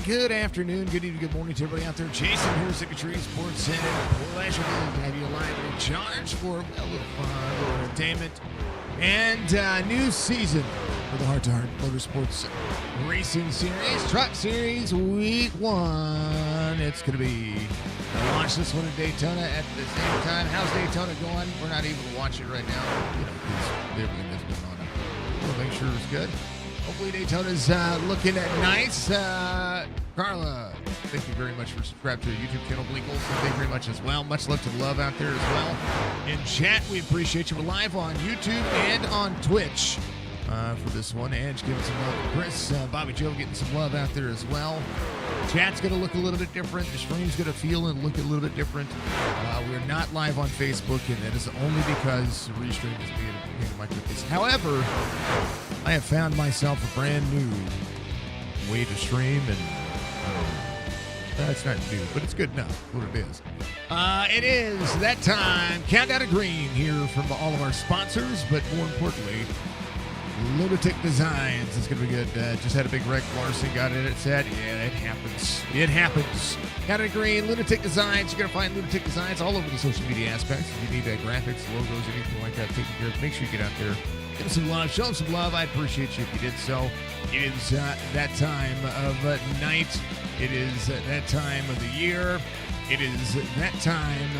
good afternoon, good evening, good morning to everybody out there. Jason here, Hrt2Heart Motorsports, and a pleasure to have you live and in charge for a little fun, a little entertainment, and new season for the Hrt2Heart Motorsports Racing Series, Truck Series, Week 1. It's going to be, I watch this one in Daytona at the same time. How's Daytona going? We're not able to watch it right now, because everything that's going on. We'll make sure it's good. Hopefully Daytona's looking nice. Carla, thank you very much for subscribing to the YouTube channel. Blake Olson, thank you very much as well. Much love to the love out there as well. In chat, we appreciate you. We're live on YouTube and on Twitch for this one. Edge giving some love to Chris. Bobby Joe getting some love out there as well. Chat's going to look a little bit different. The stream's going to feel and look a little bit different. We're not live on Facebook, and that is only because the restream is being a pain in my cookies. However, I have found myself a brand new way to stream, and it's not new, but it's good enough. What it is. It is that time. Countdown to green here from all of our sponsors, but more importantly, Lunatic Designs is going to be good. Just had a big wreck. Larson got in it. Said, yeah, it happens. It happens. Countdown to green. Lunatic Designs. You're going to find Lunatic Designs all over the social media aspects. If you need graphics, logos, anything like that taken care of, make sure you get out there. Give them some love. Show them some love. I'd appreciate you if you did so. It is that time of night. It is that time of the year. It is that time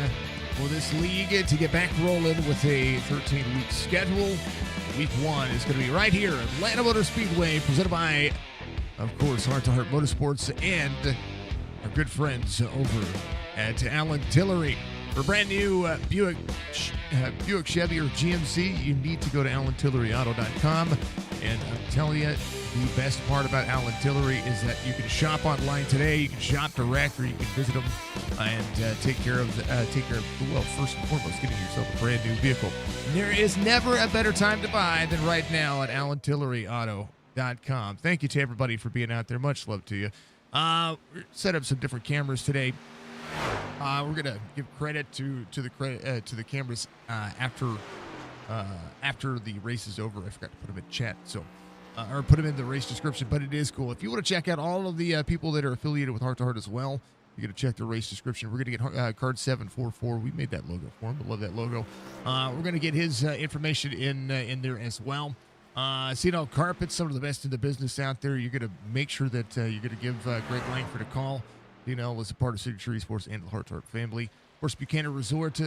for this league to get back rolling with a 13-week schedule. Week 1 is going to be right here at Atlanta Motor Speedway, presented by, of course, Hrt2Heart Motorsports and our good friends over at Alan Tillery. For brand new Buick, Chevy, or GMC, you need to go to AlanTilleryAuto.com. And I'm telling you, the best part about Alan Tillery is that you can shop online today, you can shop direct, or you can visit them and take care of, well, first and foremost, getting yourself a brand new vehicle. There is never a better time to buy than right now at AlanTilleryAuto.com. Thank you to everybody for being out there. Much love to you. Set up some different cameras today. We're gonna give credit to the cameras after the race is over. I forgot to put them in chat, so or put them in the race description. But it is cool. If you want to check out all of the people that are affiliated with Hrt2Heart as well, you got to check the race description. We're gonna get card 744. We made that logo for him. I love that logo. We're gonna get his information in there as well. CNL Carpets, some of the best in the business out there. You're gonna make sure that you're gonna give Greg Langford a call. You know, as a part of Hrt2Heart Sports and the Hrt2Heart family. Of course, Buchanan Resort,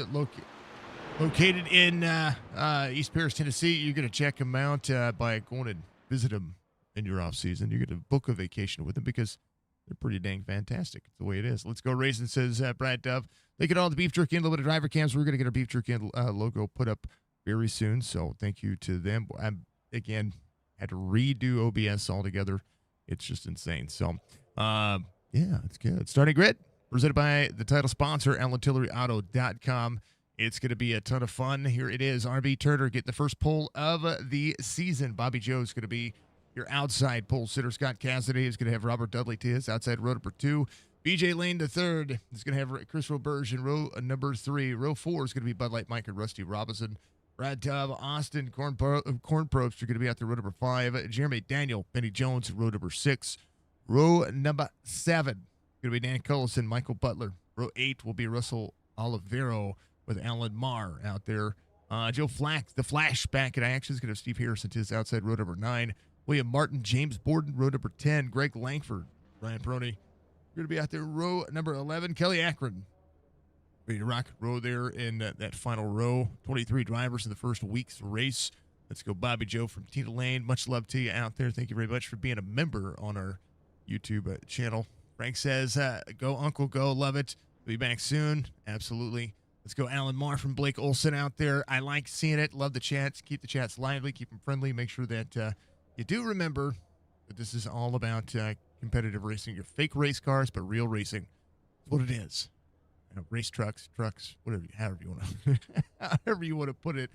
located in East Paris, Tennessee. You're going to check them out by going and visit them in your off season. You're going to book a vacation with them because they're pretty dang fantastic. It's the way it is. Let's go racing, says Brad Dove. They get all the beef jerky and a little bit of driver cams. We're going to get our beef jerky logo put up very soon. So thank you to them. I again had to redo OBS altogether. It's just insane. So, yeah, it's good. Starting Grid, presented by the title sponsor, AlanTilleryAuto.com. It's going to be a ton of fun. Here it is. RB Turner getting the first pole of the season. Bobby Joe is going to be your outside pole sitter. Scott Cassidy is going to have Robert Dudley to his outside row number 2. BJ Lane the third is going to have Chris Roberge in row number 3. Row 4 is going to be Bud Light Mike and Rusty Robinson. Brad Dove, Austin Corn Probst are going to be out there row number 5. Jeremy Daniel, Benny Jones in row number 6. Row number 7, going to be Dan Cullison, Michael Butler. Row 8 will be Russell Olivero with Alan Marr out there. Joe Flack, the Flash, back in action, is going to have Steve Harrison to his outside row number 9. William Martin, James Borden, row number 10. Greg Langford, Ryan Peroni. Going to be out there row number 11. Kelly Akron, ready to rock row there in that final row. 23 drivers in the first week's race. Let's go Bobby Joe from Tina Lane. Much love to you out there. Thank you very much for being a member on our YouTube channel. Frank says, go Uncle, go. Love it. We'll be back soon. Absolutely. Let's go Alan Marr from Blake Olson out there. I like seeing it. Love the chats. Keep the chats lively. Keep them friendly. Make sure that you do remember that this is all about competitive racing. Your fake race cars, but real racing. That's what it is. You know, race trucks, whatever, however you want to put it.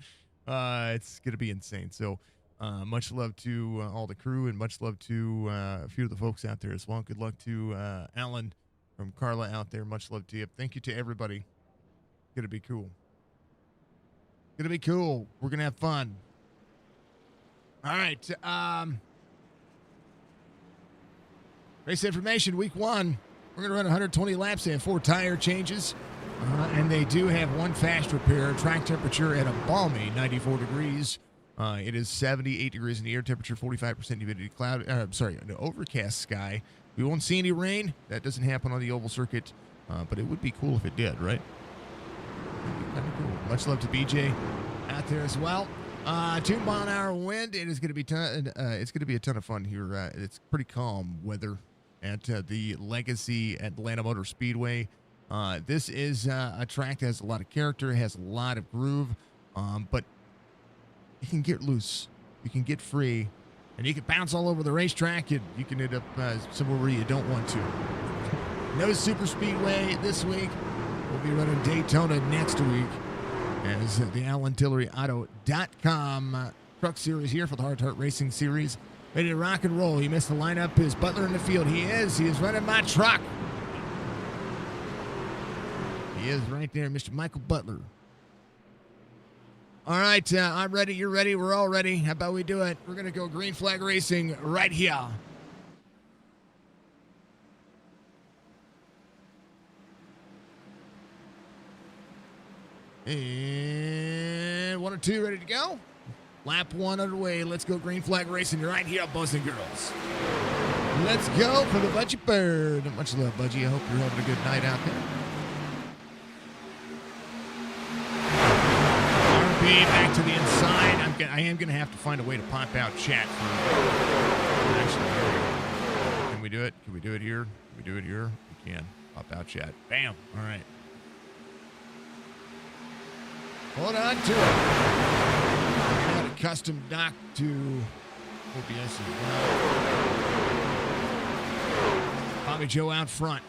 It's going to be insane. So, much love to all the crew, and much love to a few of the folks out there as well. Good luck to Alan from Carla out there. Much love to you. Thank you to everybody. Going to be cool. Going to be cool. We're going to have fun. All right. Race information, week 1. We're going to run 120 laps. They have 4 tire changes. And they do have 1 fast repair. Track temperature at a balmy 94 degrees. It is 78 degrees in the air temperature, 45% humidity, an overcast sky. We won't see any rain. That doesn't happen on the oval circuit, but it would be cool if it did, right? It'd be kind of cool. Much love to BJ out there as well. 2-mile-an-hour wind. It is going to be it's going to be a ton of fun here. It's pretty calm weather at the Legacy Atlanta Motor Speedway. This is a track that has a lot of character, has a lot of groove, but you can get loose, you can get free, and you can bounce all over the racetrack, and you can end up somewhere where you don't want to. No super speedway this week. We'll be running Daytona next week as the Tillery Truck Series here for the Hrt2Heart Racing Series. Ready to rock and roll. He missed the lineup. Is Butler in the field? He is running my truck. He is right there, Mr. Michael Butler. All right, I'm ready. You're ready. We're all ready. How about we do it? We're going to go green flag racing right here. And 1 or 2 ready to go. Lap 1 underway. Let's go green flag racing right here, boys and girls. Let's go for the Budgie Bird. Much love, Budgie. I hope you're having a good night out there. Back to the inside. I am going to have to find a way to pop out chat for actually. Can we do it? Can we do it here? Can we do it here? We can. Pop out chat. Bam. All right. Hold on to it. I got a custom dock to OBS as well. Bobby Joe out front.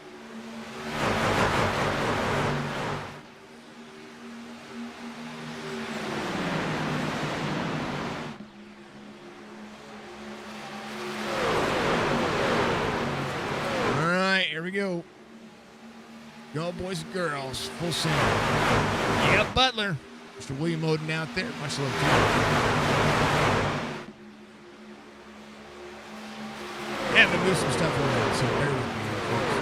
Here we go. Go, boys and girls. Full send. Yep, Butler. Mr. William Oden out there. Much love to you. Yeah, I'm going to move some stuff around, so bear with me here, folks.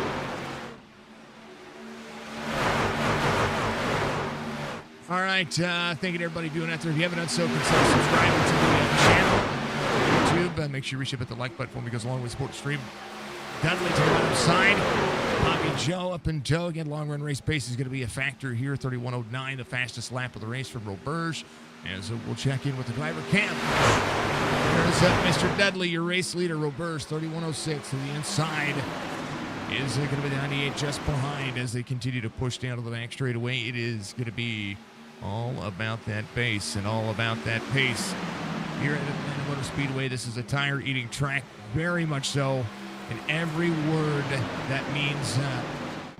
All right. Thank you to everybody doing out there. If you haven't done so, consider subscribing to the channel on YouTube. Make sure you reach up at the like button for me because along with support the stream. Dudley to the left side. Bobby Joe up in tow. Again, long run race pace is going to be a factor here. 31.09, the fastest lap of the race from Roberge. And so we'll check in with the driver cam. There's Mr. Dudley, your race leader. Roberge, 31.06 to the inside. Is going to be the 98 just behind as they continue to push down to the back straightaway. It is going to be all about that pace and all about that pace. Here at Atlanta Motor Speedway, this is a tire-eating track, very much so. And every word that means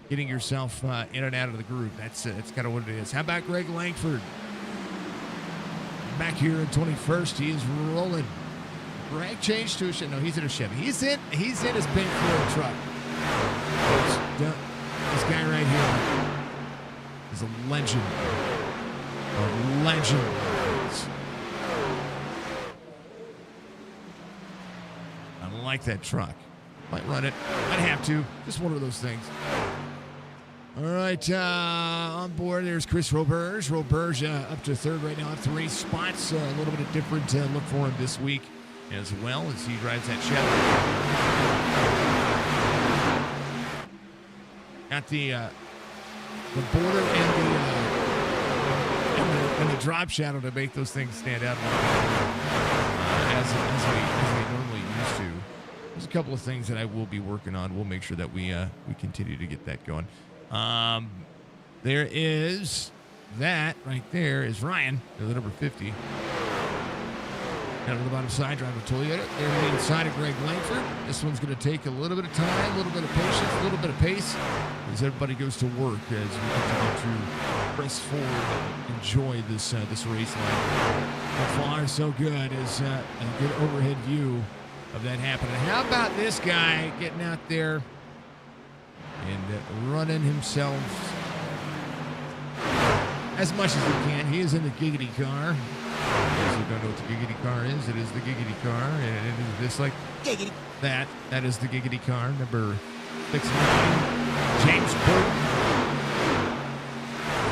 getting yourself in and out of the groove. That's kind of what it is. How about Greg Langford? Back here in 21st, he is rolling. Greg changed to a Chevy. No, he's in a Chevy. He's in his pink Ford truck. This guy right here is a legend of legends. I like that truck. Might run it. Might have to. Just one of those things. All right, on board, there's Chris Roberge. Roberge up to third right now, 3 spots. A little bit of different look for him this week as well as he drives that Chevy. Got the border and the drop shadow to make those things stand out as we normally used to. There's a couple of things that I will be working on. We'll make sure that we continue to get that going. There is that right there is Ryan, the number 50. Down to the bottom side, driving a Toyota. They're on the inside of Greg Langford. This one's going to take a little bit of time, a little bit of patience, a little bit of pace as everybody goes to work as we continue to press forward and enjoy this race line. So far, so good as a good overhead view of that happening. How about this guy getting out there and running himself as much as he can? He is in the giggity car. Those who don't know what the giggity car is, it is the giggity car, and it is just like giggity, That is the Giggity car, number 69, James Bolton.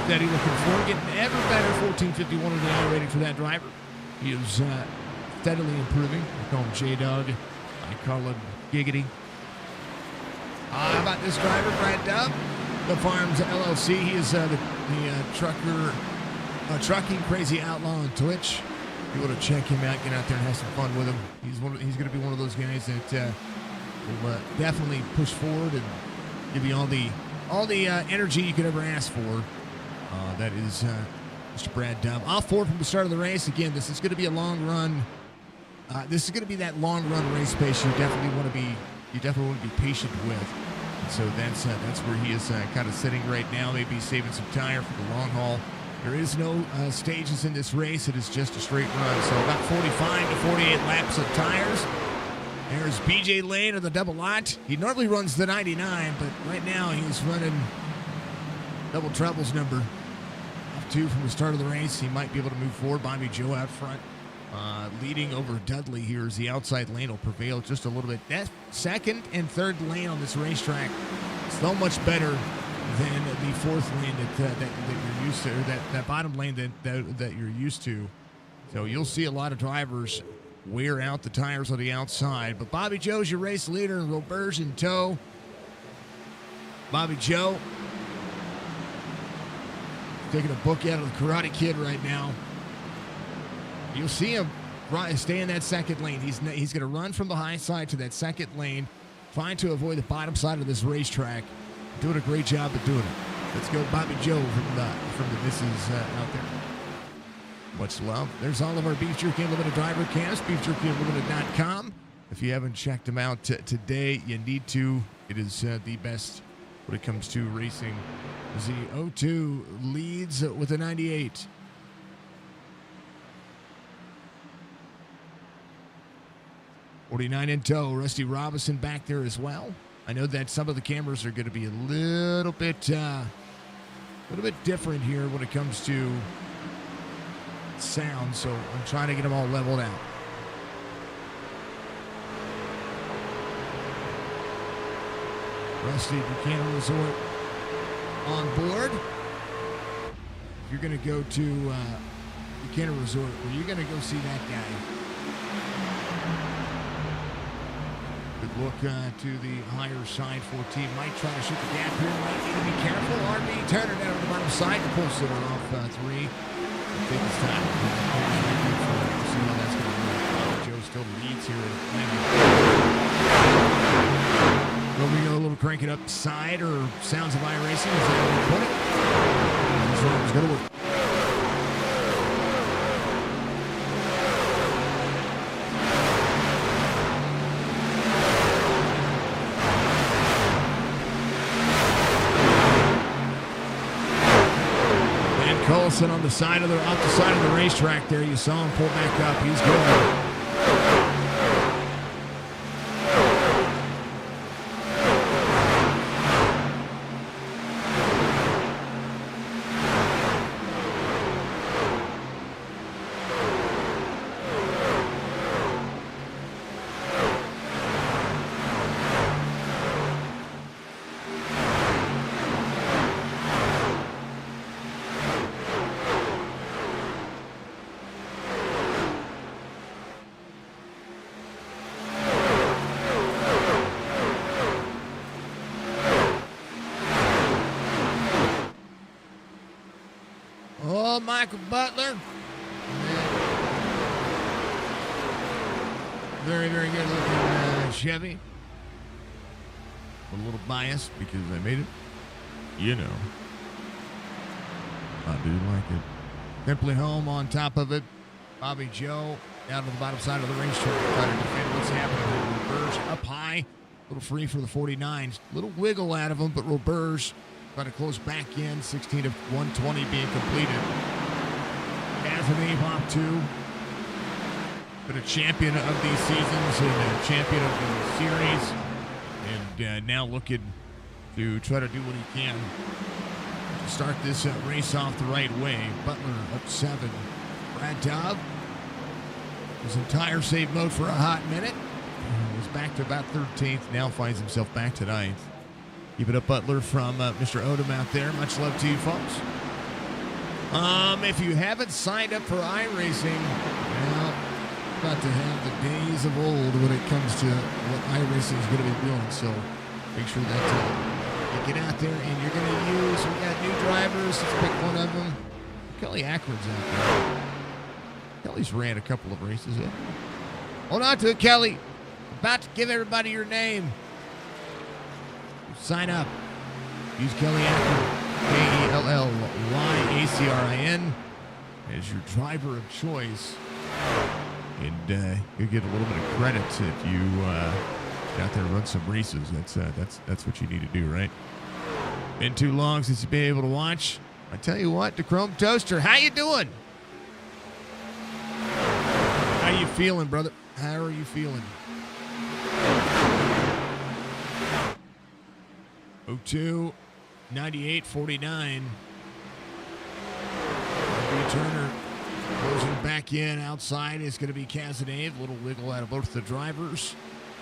Steady looking forward, getting ever better. 1451 of the hour rating for that driver. He is steadily improving. I call him J-Dog. I call him Giggity. How about this driver, Brad Dove? The Farms LLC. He is the trucking crazy outlaw on Twitch. If you want to check him out, get out there and have some fun with him. He's going to be one of those guys that will definitely push forward and give you all the energy you could ever ask for. That is Mr. Brad Dove. All four from the start of the race. Again, this is going to be a long run. This is going to be that long run race pace you definitely want to be patient with. And so that's where he is kind of sitting right now. Maybe saving some tire for the long haul. There is no stages in this race. It is just a straight run. So about 45 to 48 laps of tires. There's BJ Lane of the double lot. He normally runs the 99, but right now he's running double troubles number. Off 2 from the start of the race. He might be able to move forward. Bobby Joe out front. Leading over Dudley here as the outside lane will prevail just a little bit. That second and third lane on this racetrack is so much better than the fourth lane that you're used to, or that bottom lane that you're used to. So you'll see a lot of drivers wear out the tires on the outside. But Bobby Joe's your race leader, and Roberge in tow. Bobby Joe taking a book out of the Karate Kid right now. You'll see him stay in that second lane. He's going to run from the high side to that second lane, trying to avoid the bottom side of this racetrack. Doing a great job of doing it. Let's go Bobby Joe from the missus out there. Much love. There's all of our Beef Jerky Unlimited driver cams, beefjerkyunlimited.com. If you haven't checked them out today, you need to. It is the best when it comes to racing. The O2 leads with a 98. '49 in tow. Rusty Robinson back there as well. I know that some of the cameras are going to be a little bit different here when it comes to sound, so I'm trying to get them all leveled out. Rusty Buchanan Resort on board. If you're going to go to Buchanan Resort, well, you're going to go see that guy. Good look to the higher side. 14 might try to shoot the gap here. Might need to be careful. RB Turner down on the bottom side to pull Sitter off 3. I think it's time. We'll see how that's going to work. Joe still leads here. Well, we go a little crank it up side or sounds of iRacing. Is that how we put it? So it's going to work. Colson on the side of off the side of the racetrack there. You saw him pull back up. He's good. Michael Butler. Very, very good looking Chevy. A little biased because I made it. You know. I do like it. Simply Home on top of it. Bobby Joe down to the bottom side of the racetrack. Trying to defend what's happening. Roberge up high. A little free for the 49s. Little wiggle out of them, but Roberge trying to close back in. 16 of 120 being completed. Anthony Hop 2. Been a champion of these seasons and a champion of the series. And now looking to try to do what he can to start this race off the right way. Butler up 7. Brad Dove was in tire save mode for a hot minute. Was back to about 13th. Now finds himself back to 9th. Keep it up, Butler, from Mr. Odom out there. Much love to you, folks. If you haven't signed up for iRacing, well, about to have the days of old when it comes to what iRacing is going to be doing. So make sure that you get out there and you're going to use. We got new drivers. Let's pick one of them. Kelly Ackland's out there. Kelly's ran a couple of races. Hold on to it, Kelly. About to give everybody your name. Sign up. Use Kelly Ackland, KELLYACRIN, as your driver of choice. And you'll get a little bit of credit if you get out there and run some races. That's what you need to do, right? Been too long since you've been able to watch. I tell you what, the Chrome Toaster, how you doing? How you feeling, brother? How are you feeling? 02, 98, 49. Turner closing back in. Outside is going to be Cazenave. A little wiggle out of both the drivers.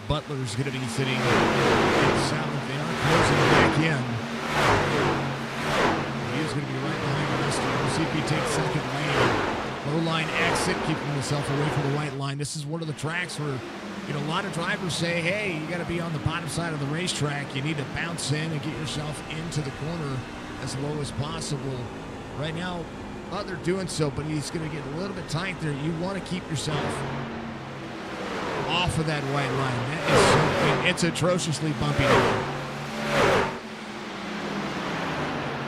Butler's going to be sitting in south. They are closing back in. He is going to be right behind the rest of them. We'll see if he takes second lane. Low line exit, keeping himself away from the white line. This is one of the tracks where, a lot of drivers say, hey, you got to be on the bottom side of the racetrack. You need to bounce in and get yourself into the corner as low as possible. Right now, Butler doing so, but he's going to get a little bit tight there. You want to keep yourself off of that white line. That is something. It's atrociously bumpy now.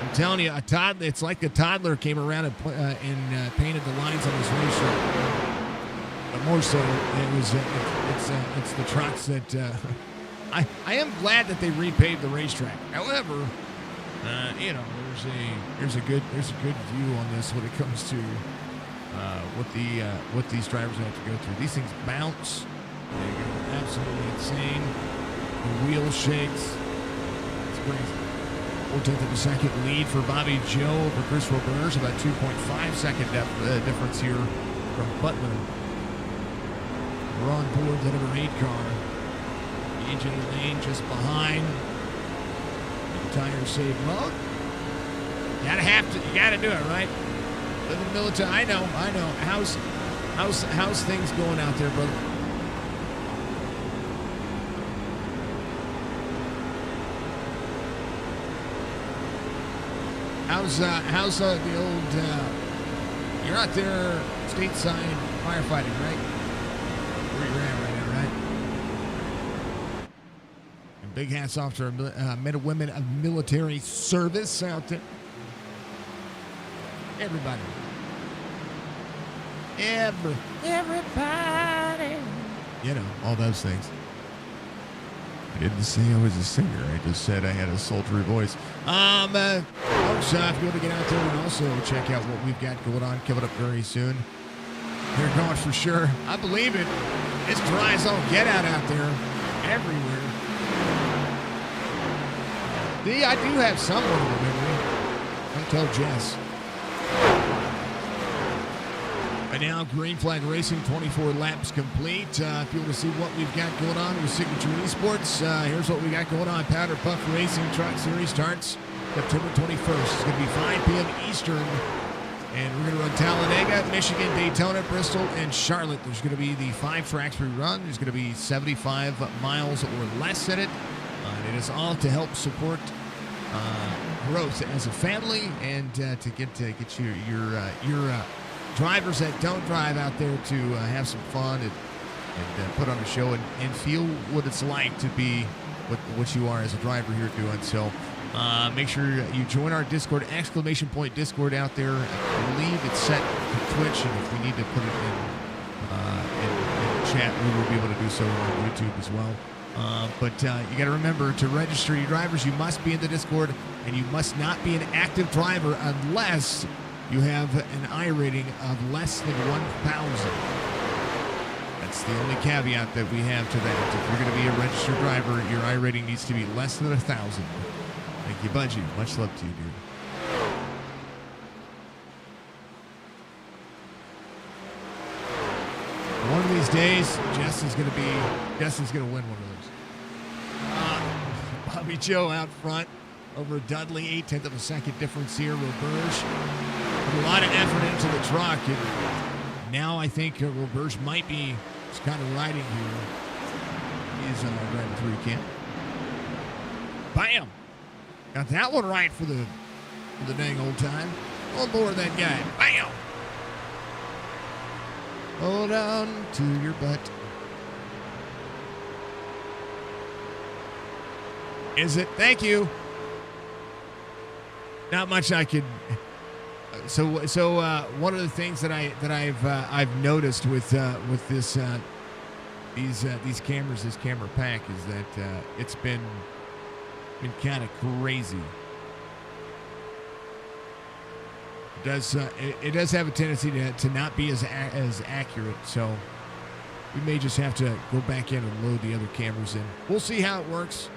I'm telling you, it's like a toddler came around and painted the lines on his racetrack. But more so, it's the trucks that I am glad that they repaved the racetrack. However, there's a good view on this when it comes to what these drivers have to go through. These things bounce. They go absolutely insane. The wheel shakes. It's crazy. 4/10 of a second lead for Bobby Joe over Chris Robert. About 2.5 second difference here from Butler. We're on board the number 8 car. AJ Lane just behind. Tire save mode. You gotta do it, right? Live in the military. I know. How's things going out there, brother? How's the old? You're out there stateside firefighting, right? Where you're at right now, right? And big hats off to our men and women of military service out there. Everybody. Everybody. All those things. I didn't say I was a singer. I just said I had a sultry voice. Folks, if you want to get out there and also check out what we've got going on coming up very soon. They're going for sure. I believe it. It's dry as all get out there. Everywhere. See, I do have someone in the memory. Don't tell Jess. Right now, Green Flag Racing, 24 laps complete. If you want to see what we've got going on with Signature Esports, here's what we got going on. Powder Puff Racing Truck Series starts September 21st. It's going to be 5 p.m. Eastern. And we're going to run Talladega, Michigan, Daytona, Bristol, and Charlotte. There's going to be the 5 tracks we run. There's going to be 75 miles or less in it. It is all to help support growth as a family and to get your drivers that don't drive out there to have some fun and put on a show and feel what it's like to be what you are as a driver here doing. So make sure you join our Discord, !Discord out there. I believe it's set to Twitch, and if we need to put it in chat, we will be able to do so on YouTube as well. But you got to remember, to register your drivers, you must be in the Discord, and you must not be an active driver unless you have an I rating of less than 1,000. That's the only caveat that we have to that. If you're going to be a registered driver, your I rating needs to be less than 1,000. Thank you, Budgie. Much love to you, dude. One of these these days, Justin's going to win one of those. Bobby Joe out front over Dudley, 0.8 of a second difference here. Roberge put a lot of effort into the truck, and now I think Roberge might be just kind of riding here. He's driving through he can. Bam! Got that one right for the dang old time. On board that guy. Bam! Hold on to your butt. Is it? Thank you. Not much I could. So one of the things that I've noticed with this these cameras, this camera pack, is that it's been kind of crazy. It does have a tendency to not be as accurate, so we may just have to go back in and load the other cameras in. We'll see how it works.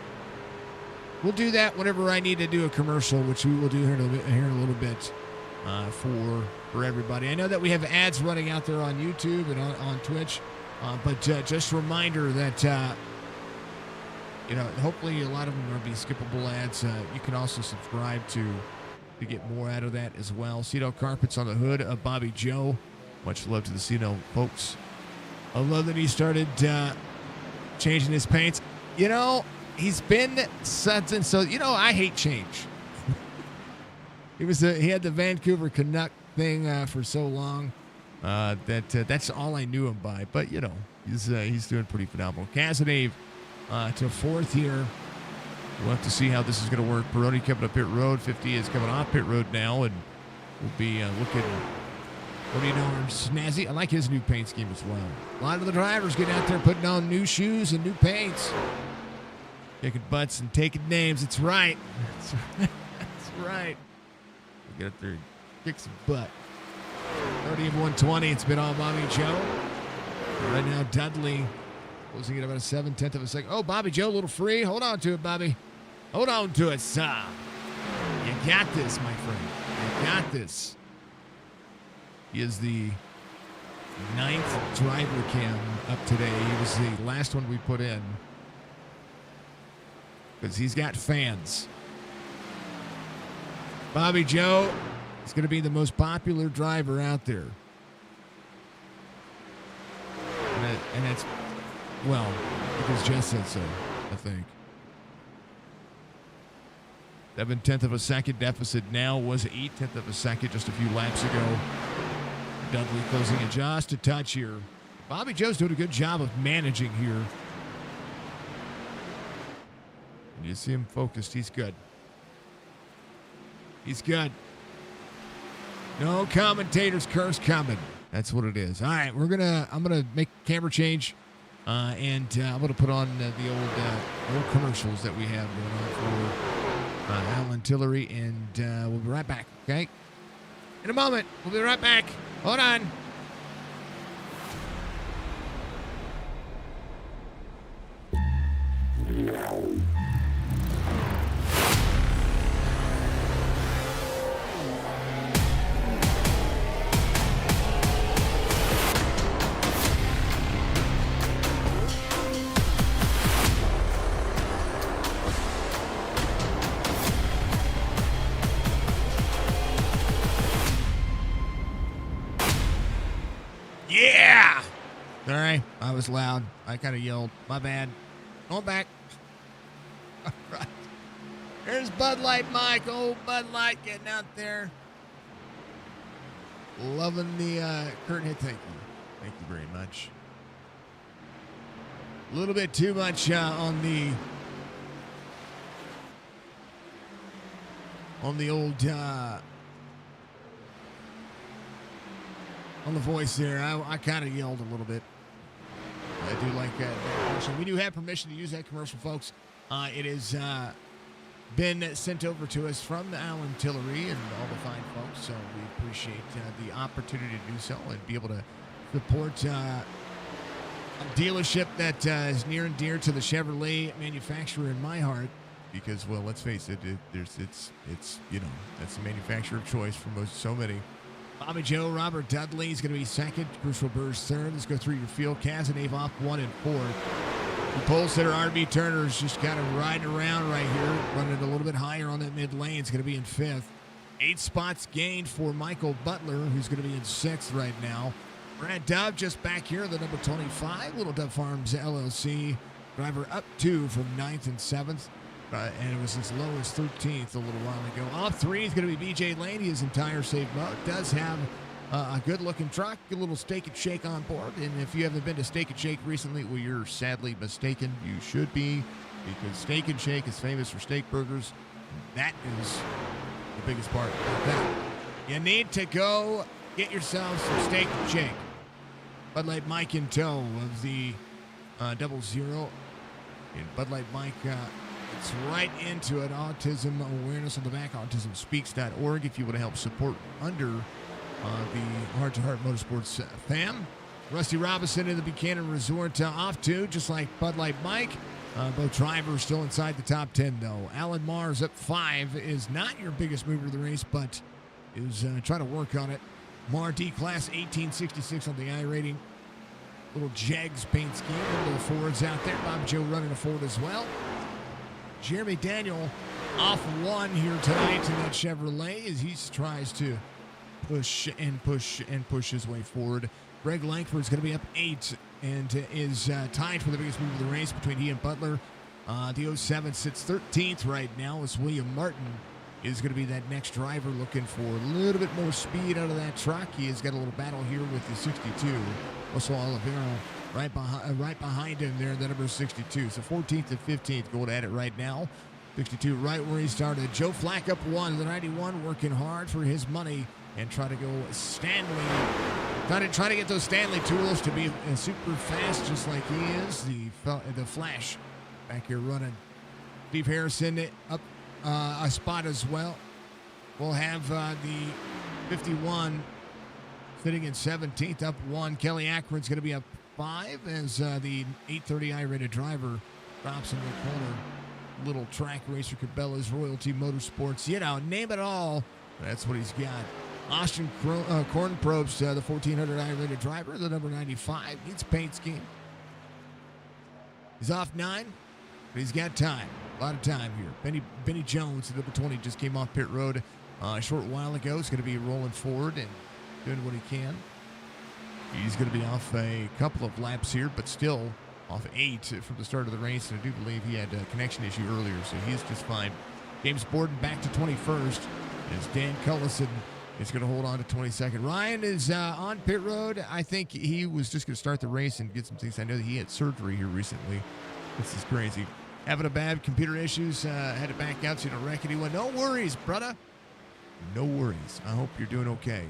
We'll do that whenever I need to do a commercial, which we will do here in a little bit for everybody. I know that we have ads running out there on YouTube and on Twitch, but just a reminder that hopefully a lot of them will be skippable ads. You can also subscribe to get more out of that as well. Cedar carpets on the hood of Bobby Joe. Much love to the Cedar folks. I love that he started changing his paints. He's been something. So I hate change. He had the Vancouver Canuck thing for so long that's all I knew him by. But he's doing pretty phenomenal. Cazenave to fourth here. We'll have to see how this is going to work. Peroni coming up pit road. 50 is coming off pit road now, and we'll be looking. What do you know? Snazzy. I like his new paint scheme as well. A lot of the drivers getting out there putting on new shoes and new paints. Kicking butts and taking names. It's right. That's right. We'll get up there and kick some butt. 30 of 120. It's been all Bobby Joe. Right now, Dudley closing at about a 7/10 of a second. Oh, Bobby Joe, a little free. Hold on to it, Bobby. Hold on to it, son. You got this, my friend. You got this. He is the 9th driver cam up today. He was the last one we put in because he's got fans. Bobby Joe is going to be the most popular driver out there. And that's, well, because Jess said so, I think. 7/10 of a second deficit now was 0.8 of a second just a few laps ago. Dudley closing it just a touch here. Bobby Joe's doing a good job of managing here. You see him focused. He's good. He's good. No commentator's curse coming. That's what it is. All right, I'm gonna make a camera change, and I'm gonna put on the old commercials that we have going on for Alan Tillery, and we'll be right back. Okay, in a moment. We'll be right back. Hold on. Yeah! Sorry, I was loud. I kind of yelled. My bad. Going back. All right. There's Bud Light Mike. Old Bud Light getting out there. Loving the curtain hit. Thank you. Thank you very much. A little bit too much on the old on the voice there. I kind of yelled a little bit. I do like that commercial. We do have permission to use that commercial, folks. It has been sent over to us from Alan Tillery and all the fine folks, so we appreciate the opportunity to do so and be able to support a dealership that is near and dear to the Chevrolet manufacturer in my heart. Because, well, let's face it, it's that's the manufacturer of choice for so many. Bobby Joe, Robert Dudley is going to be second. Bruce Robert's third. Let's go through your field. Cazenave off 1 and 4. The pole sitter, RB Turner, is just kind of riding around right here, running a little bit higher on that mid lane. It's going to be in 5th. 8 spots gained for Michael Butler, who's going to be in 6th right now. Brad Dove just back here, the number 25. Little Dove Farms LLC driver up 2 from 9th and 7th. And it was as low as 13th a little while ago. Off 3 is going to be BJ Laney. His entire safe mode does have a good-looking truck, a little Steak and Shake on board. And if you haven't been to Steak and Shake recently, well, you're sadly mistaken. You should be, because Steak and Shake is famous for steak burgers. That is the biggest part of that. You need to go get yourself some Steak and Shake. Bud Light Mike in tow of the 00. And Bud Light Mike... it's right into it. Autism awareness on the back, autismspeaks.org if you want to help support under the Hrt2Heart Motorsports fam. Rusty Robinson in the Buchanan Resort off 2, just like Bud Light Mike. Both drivers still inside the top 10, though. Alan Mars up 5 is not your biggest mover of the race, but is trying to work on it. Mar D-Class 1866 on the iRating. Little Jegs paint scheme. Little Fords out there. Bob Joe running a Ford as well. Jeremy Daniel off 1 here tonight in that Chevrolet as he tries to push his way forward. Greg Langford's going to be up 8 and is tied for the biggest move of the race between he and Butler. The 07 sits 13th right now as William Martin is going to be that next driver looking for a little bit more speed out of that truck. He has got a little battle here with the 62. Also Oliveira right behind him there, the number 62. So 14th and 15th going at it right now. 62 right where he started. Joe Flack up 1, the 91 working hard for his money and try to go Stanley. Try to get those Stanley tools to be super fast just like he is. The Flash back here running. Steve Harrison up a spot as well. We'll have the 51 sitting in 17th, up 1. Kelly Akron's going to be up 5 as the 830 I-rated driver drops in the corner. Little track racer, Cabela's Royalty Motorsports. You know, name it all. That's what he's got. Austin Kornprobst, the 1400 I-rated driver, the number 95. Needs paint scheme. He's off 9, but he's got time. A lot of time here. Benny Jones, the number 20, just came off pit road a short while ago. He's going to be rolling forward and doing what he can. He's going to be off a couple of laps here, but still off 8 from the start of the race. And I do believe he had a connection issue earlier, so he's just fine. James Borden back to 21st as Dan Cullison is going to hold on to 22nd. Ryan is on pit road. I think he was just going to start the race and get some things. I know that he had surgery here recently. This is crazy. Having a bad computer issues, had to back out, so you don't wreck anyone. No worries, brother. No worries. I hope you're doing okay.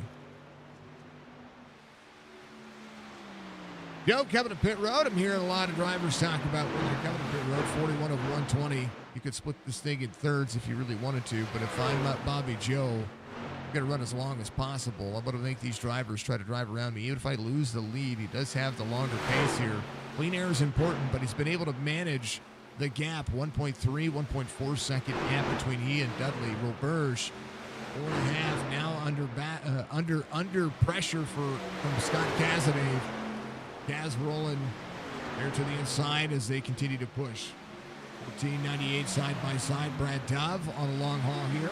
Joe coming to pit road. I'm hearing a lot of drivers talk about when they're coming to pit road. 41 of 120. You could split this thing in thirds if you really wanted to, but if I'm not Bobby Joe, I'm going to run as long as possible. I'm going to make these drivers try to drive around me. Even if I lose the lead, he does have the longer pace here. Clean air is important, but he's been able to manage the gap. 1.3, 1.4 second gap between he and Dudley. Roberge, 4.5 now under pressure from Scott Cazenave. Kaz rolling there to the inside as they continue to push. 1498 side by side. Brad Dove on a long haul here.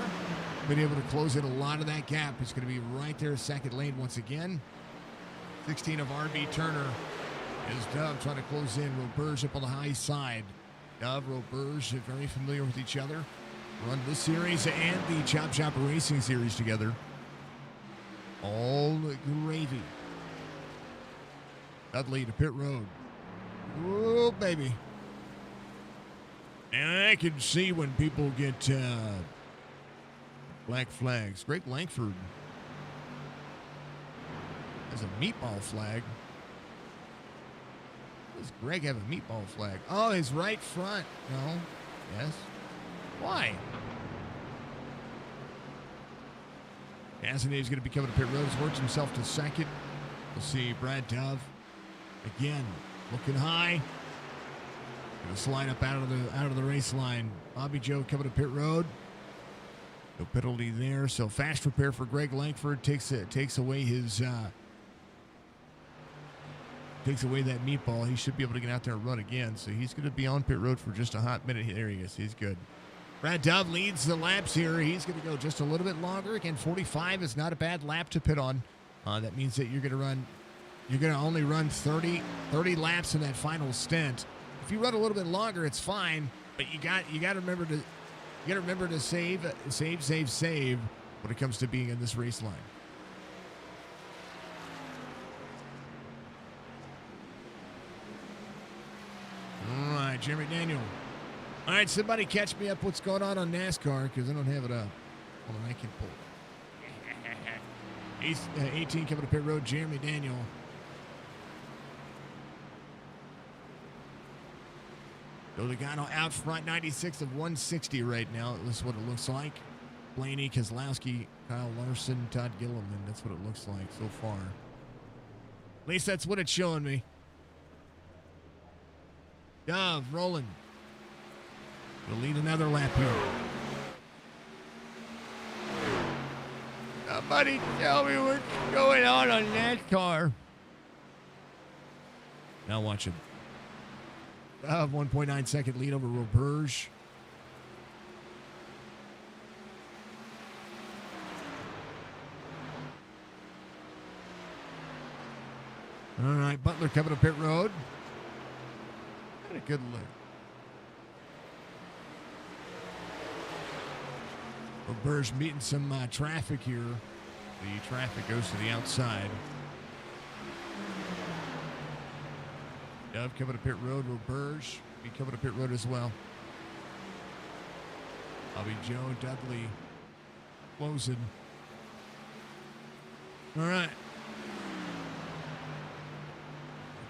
Been able to close in a lot of that gap. It's going to be right there, second lane once again. 16 of RB Turner is Dove trying to close in. Roberge up on the high side. Dove, Roberge, very familiar with each other. Run this series and the Chop Shop Racing Series together. All gravy. Dudley to pit road. Oh, baby. And I can see when people get black flags. Greg Langford has a meatball flag. Does Greg have a meatball flag? Oh, his right front. No. Yes. Why? Cazenave's going to be coming to pit road. He's worked himself to second. We'll see Brad Dove again looking high. Going to slide up out of the race line. Bobby Joe coming to pit road. No penalty there. So fast repair for Greg Langford takes away his takes away that meatball. He should be able to get out there and run again. So he's going to be on pit road for just a hot minute. There he is. He's good. Brad Dove leads the laps here. He's going to go just a little bit longer. Again, 45 is not a bad lap to pit on. That means that you're going to only run 30 laps in that final stint. If you run a little bit longer, it's fine. But you got to remember to save when it comes to being in this race line. All right, Jeremy Daniel. All right, somebody catch me up what's going on NASCAR because I don't have it up. Hold on, I can pull it. 18 coming to pit road, Jeremy Daniel. Logano out front, 96 of 160 right now. That's what it looks like. Blaney, Keselowski, Kyle Larson, Todd Gilliland. That's what it looks like so far. At least that's what it's showing me. Dove, rolling. We'll lead another lap here. Somebody tell me what's going on NASCAR. Now watch him. 1.9 second lead over Roberge. All right, Butler coming to pit road. Had a good look. Roberge meeting some traffic here. The traffic goes to the outside. Dove coming to pit road. Roberge be coming to pit road as well. Bobby Joe, Dudley closing. All right.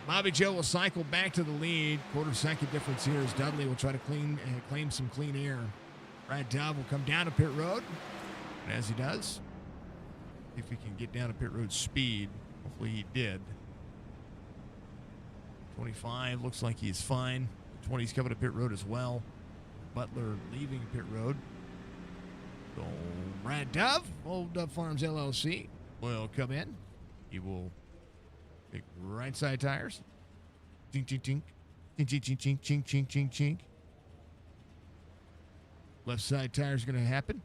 Bobby Joe will cycle back to the lead. Quarter-second difference here as Dudley will try to claim some clean air. Brad Dove will come down to pit road. And as he does, if he can get down to pit road speed, hopefully he did. 25 looks like he's fine. 20's coming to pit road as well. Butler leaving pit road. So Brad Dove, Old Dove Farms LLC, will come in. He will pick right side tires. Chink, chink, chink. Chink, chink, chink, chink, chink, chink, chink, chink. Left side tire is going to happen.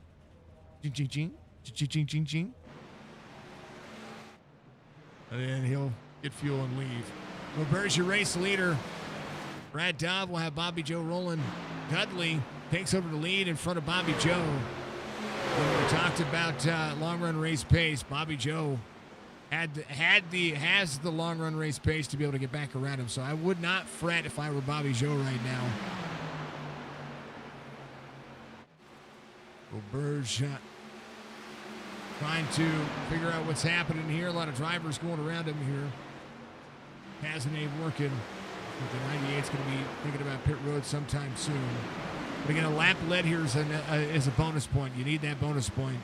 Chink, chink, chink. Chink, chink, chink, chink. And then he'll get fuel and leave. Roberge, your race leader. Brad Dove will have Bobby Joe rolling. Dudley takes over the lead in front of Bobby Joe. When we talked about long run race pace, Bobby Joe has the long run race pace to be able to get back around him. So I would not fret if I were Bobby Joe right now. Roberge trying to figure out what's happening here. A lot of drivers going around him here. Hasn't ain't working. I think the 98's going to be thinking about pit road sometime soon. But again, a lap lead here is a bonus point. You need that bonus point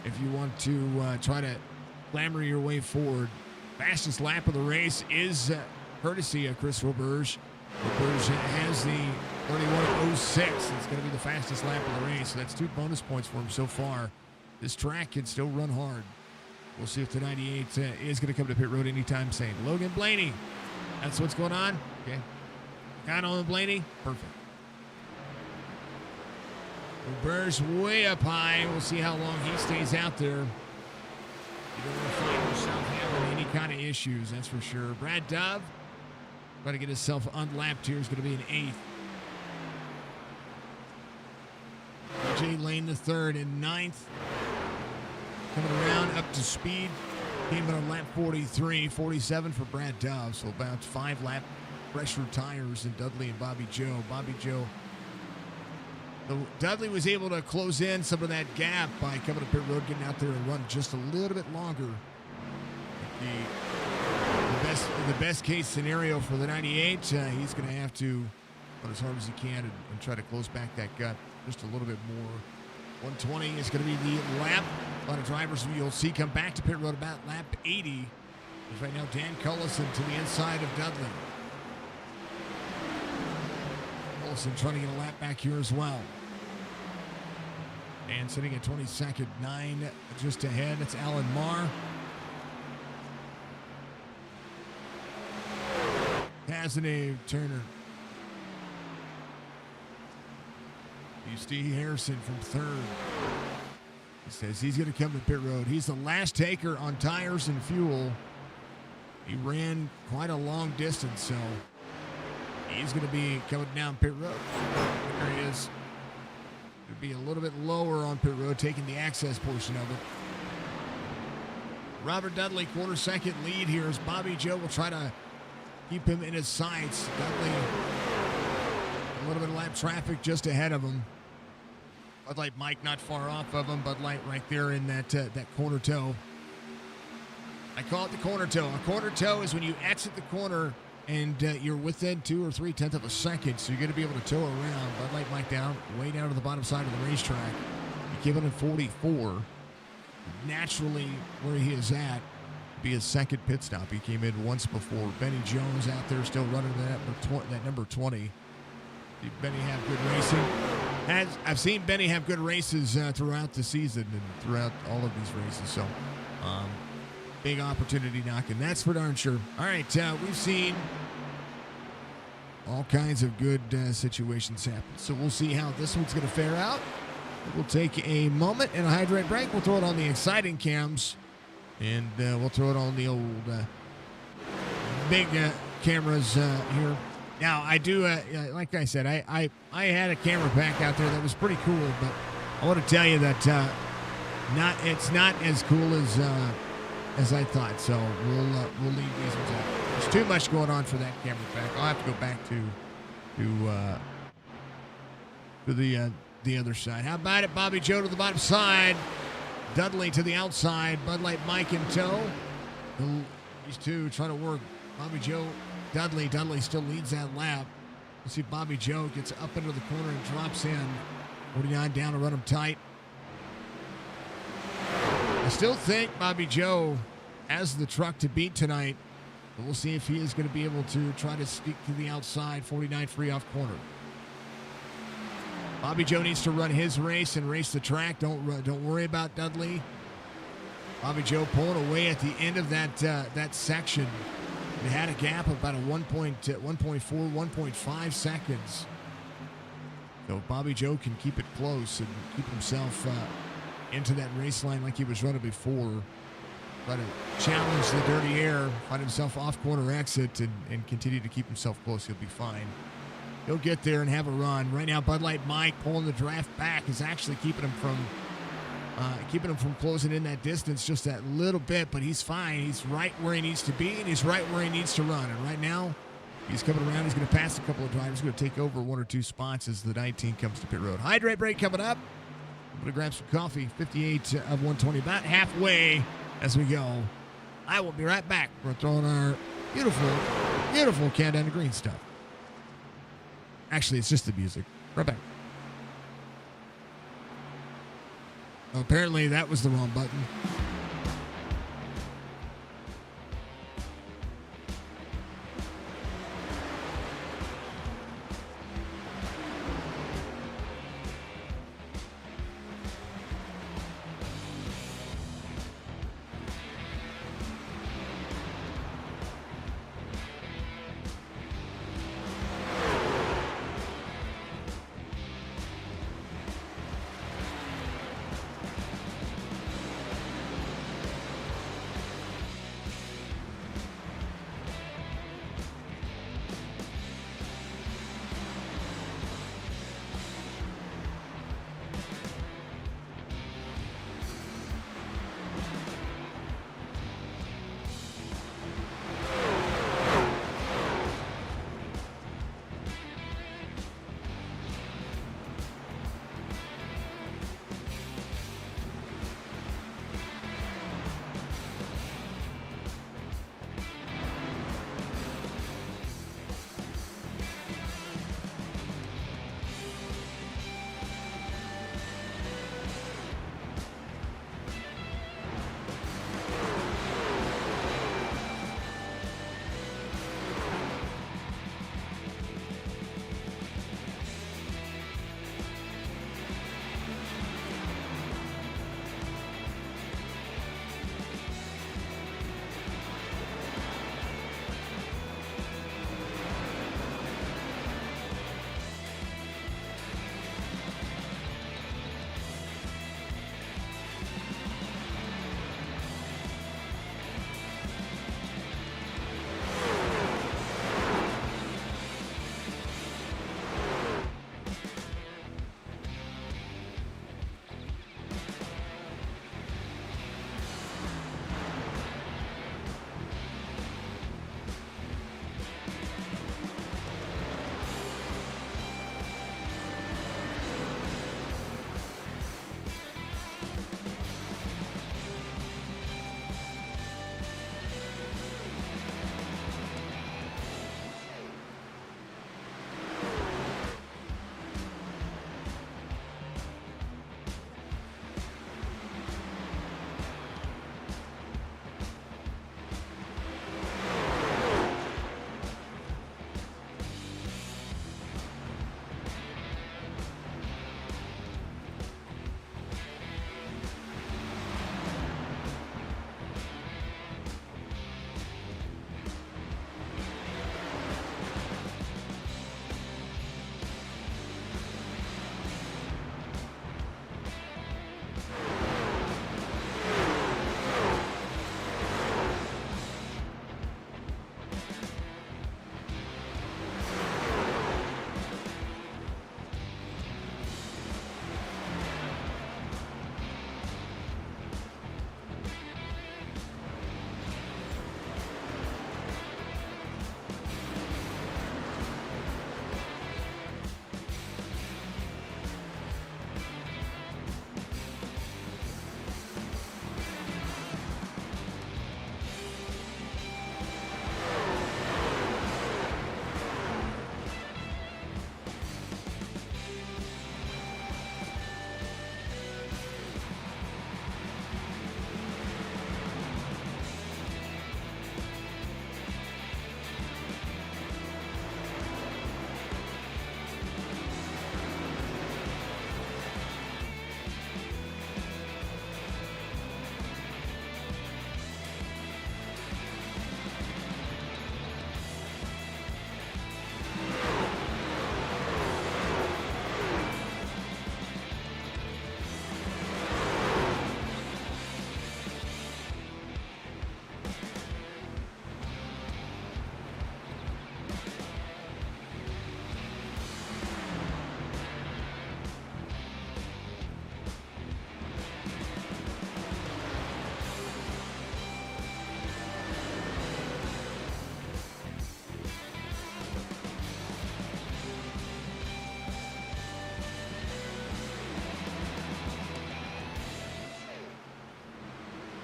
if you want to try to clamber your way forward. Fastest lap of the race is courtesy of Chris Roberge. Roberge has the 31.06. It's going to be the fastest lap of the race. So that's 2 bonus points for him so far. This track can still run hard. We'll see if the 98 is going to come to pit road anytime soon. Logan Blaney. That's what's going on. Okay. Got on Blaney. Perfect. Roberge way up high. We'll see how long he stays out there. You don't want to find yourself having any kind of issues, that's for sure. Brad Dove trying to get himself unlapped here. Is going to be an 8th. Jay Lane the 3rd and 9th. Coming around up to speed. Came in on lap 43, 47 for Brad Dove. So about 5 lap pressure tires in Dudley and Bobby Joe. Bobby Joe. Dudley was able to close in some of that gap by coming to pit road, getting out there and run just a little bit longer. The best case scenario for the 98, he's going to have to run as hard as he can and try to close back that gap just a little bit more. 120 is going to be the lap. A lot of drivers you'll see come back to pit road about lap 80. There's right now Dan Cullison to the inside of Dudley. Cullison trying to get a lap back here as well. And sitting at 22nd, 9 just ahead. It's Alan Marr. Cazenave, Turner. Steve Harrison from third. He says he's going to come to pit road. He's the last taker on tires and fuel. He ran quite a long distance, so he's going to be coming down pit road. There he is. It'll be a little bit lower on pit road, taking the access portion of it. Robert Dudley, quarter second lead here as Bobby Joe will try to keep him in his sights. Dudley, a little bit of lap traffic just ahead of him. Bud Light Mike not far off of him. Bud Light right there in that corner toe. I call it the corner toe. A corner toe is when you exit the corner and you're within 2 or 3/10 of a second, so you're going to be able to tow around. Bud Light Mike way down to the bottom side of the racetrack. You give it a 44. Naturally, where he is at, be his second pit stop. He came in once before. Benny Jones out there still running that number 20. Did Benny have good racing? I've seen Benny have good races throughout the season and throughout all of these races. So, big opportunity knocking. That's for darn sure. All right, we've seen all kinds of good situations happen. So we'll see how this one's going to fare out. We'll take a moment and a hydrate break. We'll throw it on the exciting cams, and we'll throw it on the old big cameras here. Now, I do, like I said, I had a camera pack out there that was pretty cool, but I want to tell you that it's not as cool as I thought. So we'll leave these ones out. There's too much going on for that camera pack. I'll have to go back to the other side. How about it? Bobby Joe to the bottom side, Dudley to the outside, Bud Light Mike in tow. These two trying to work Bobby Joe. Dudley still leads that lap. Let's see if Bobby Joe gets up into the corner and drops in. 49 down to run him tight. I still think Bobby Joe has the truck to beat tonight, but we'll see if he is going to be able to try to sneak to the outside. 49 free off corner. Bobby Joe needs to run his race and race the track. Don't worry about Dudley. Bobby Joe pulling away at the end of that section. It had a gap of about a 1.4, 1.5 seconds. So Bobby Joe can keep it close and keep himself into that race line like he was running before. Try to challenge the dirty air, find himself off corner exit, and continue to keep himself close. He'll be fine. He'll get there and have a run. Right now, Bud Light Mike pulling the draft back is actually keeping him from closing in that distance just that little bit, but he's fine. He's right where he needs to be, and he's right where he needs to run. And right now, he's coming around. He's going to pass a couple of drivers. He's going to take over 1 or 2 spots as the 19 comes to pit road. Hydrate break coming up. I'm going to grab some coffee. 58 of 120, about halfway as we go. I will be right back. We're throwing our beautiful, beautiful Countdown to Green stuff. Actually, it's just the music. Right back. Apparently, that was the wrong button.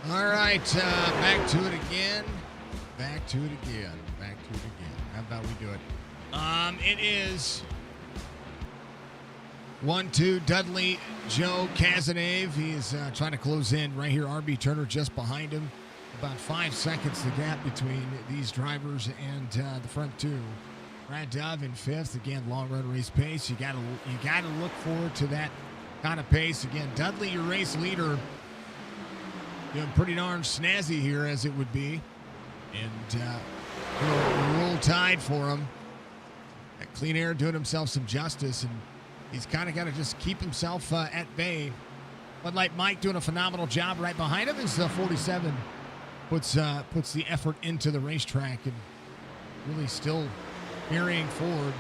All right, back to it again. Back to it again. Back to it again. How about we do it? It is 1-2, Dudley, Joe, Cazenave. He's trying to close in right here. RB Turner just behind him. About 5 seconds the gap between these drivers and the front two. Brad Dove in fifth. Again, long run race pace. You gotta look forward to that kind of pace. Again, Dudley, your race leader, doing pretty darn snazzy here, as it would be. And a little tied for him. That Clean Air doing himself some justice, and he's kind of got to just keep himself at bay. Bud Light Mike doing a phenomenal job right behind him as 47 puts the effort into the racetrack and really still carrying forward.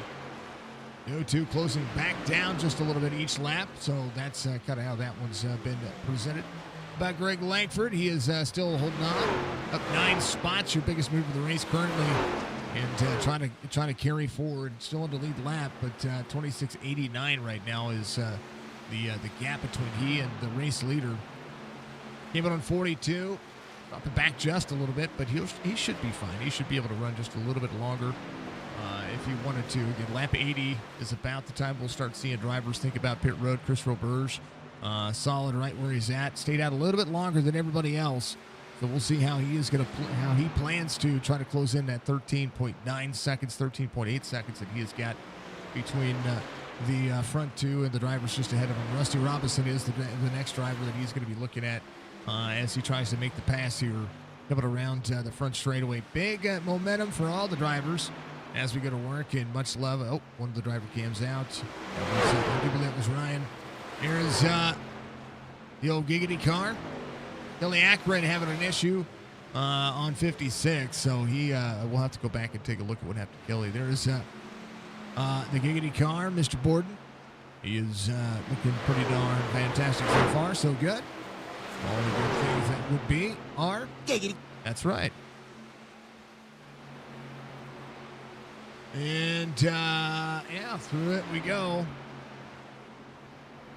The 0-2 closing back down just a little bit each lap, so that's kind of how that one's been presented. About Greg Langford, he is still holding on, up 9 spots, your biggest move of the race currently, and trying to carry forward. Still in the lead lap, but 26.89 right now is the gap between he and the race leader. Came out on 42, dropping back just a little bit, but he should be fine. He should be able to run just a little bit longer if he wanted to. Again, lap 80 is about the time we'll start seeing drivers think about pit road. Chris Roberge, solid right where he's at. Stayed out a little bit longer than everybody else. So we'll see how he is going to how he plans to try to close in that 13.9 seconds, 13.8 seconds that he has got between the front two and the drivers just ahead of him. Rusty Robinson is the next driver that he's going to be looking at as he tries to make the pass here, coming around the front straightaway. Big momentum for all the drivers as we go to work, and much love. Oh, one of the driver cams out. That was Ryan. Here's the old giggity car. Kelly Akron having an issue on 56, so he we'll have to go back and take a look at what happened to Kelly. There's the giggity car, Mr. Borden. He is looking pretty darn fantastic so far, so good. All the good things that would be are giggity. That's right. And yeah, through it we go.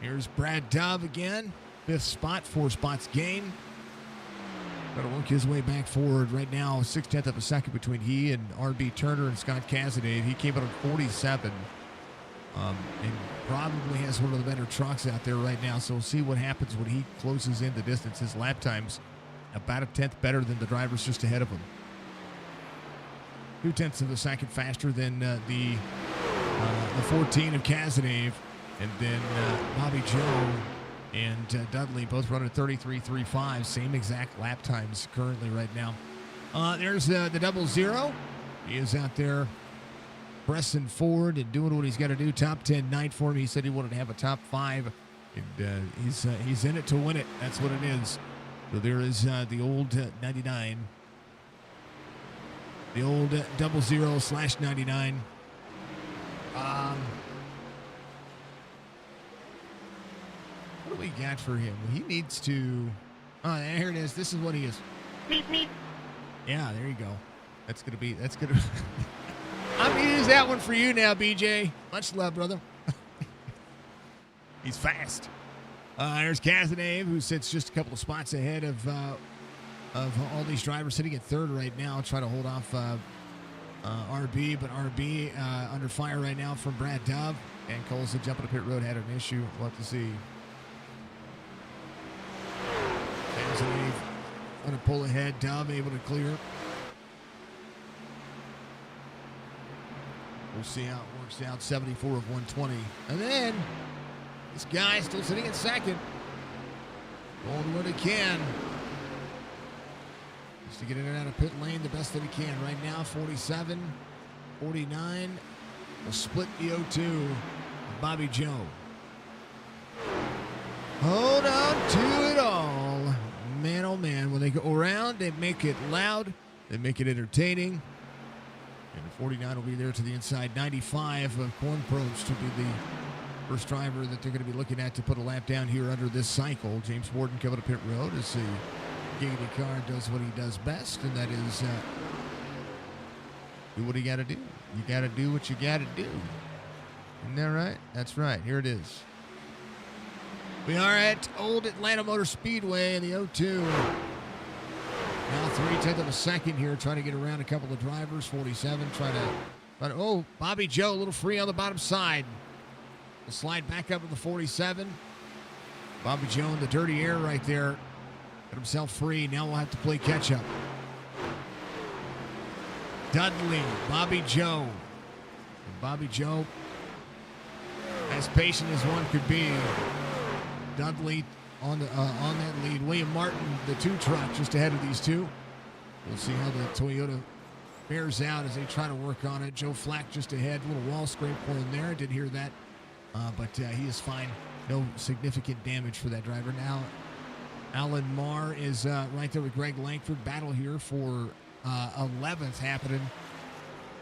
Here's Brad Dove again, 5th spot, 4 spots gain. Got to work his way back forward right now. 0.6 of a second between he and RB Turner and Scott Cazenave. He came out on 47 and probably has one of the better trucks out there right now. So we'll see what happens when he closes in the distance. His lap time's about 1/10 better than the drivers just ahead of him. 0.2 of a second faster than the 14 of Cazenave. And then Bobby Joe and Dudley both running 33.35, same exact lap times currently right now. There's the 00. He is out there pressing forward and doing what he's got to do. Top 10 night for him. He said he wanted to have a top 5, and he's in it to win it. That's what it is. So there is the old 99, the old 00/99. What do we got for him? He needs to. Oh, here it is. This is what he is. Meep, meep. Yeah, there you go. That's gonna be. I'm gonna use that one for you now, BJ. Much love, brother. He's fast. There's Cazenave, who sits just a couple of spots ahead of all these drivers, sitting at 3rd right now, trying to hold off RB, but RB under fire right now from Brad Dove. And Colson jumping to pit road had an issue. We'll have to see. Cazenave going to pull ahead. Dove able to clear. We'll see how it works out. 74 of 120. And then this guy still sitting in 2nd. Going where he can. Just to get in and out of pit lane the best that he can. Right now, 47, 49. We'll split the 0-2. Bobby Joe. Hold on to it all. Man, oh man, when they go around, they make it loud. They make it entertaining. And the 49 will be there to the inside. 95 of Corn Probes to be the first driver that they're going to be looking at to put a lap down here under this cycle. James Warden coming to pit road as the giggity car does what he does best, and that is do what you got to do. You got to do what you got to do. Isn't that right? That's right. Here it is. We are at Old Atlanta Motor Speedway in the 0-2. Now 3/10 of a second here, trying to get around a couple of drivers. 47 but oh, Bobby Joe a little free on the bottom side. Will slide back up to the 47. Bobby Joe in the dirty air right there. Got himself free. Now we'll have to play catch up. Dudley, Bobby Joe. And Bobby Joe, as patient as one could be. Dudley on that lead. William Martin, the 2 truck, just ahead of these two. We'll see how the Toyota bears out as they try to work on it. Joe Flack just ahead. A little wall scrape for him there. I did hear that. But he is fine. No significant damage for that driver. Now, Alan Marr is right there with Greg Langford. Battle here for 11th happening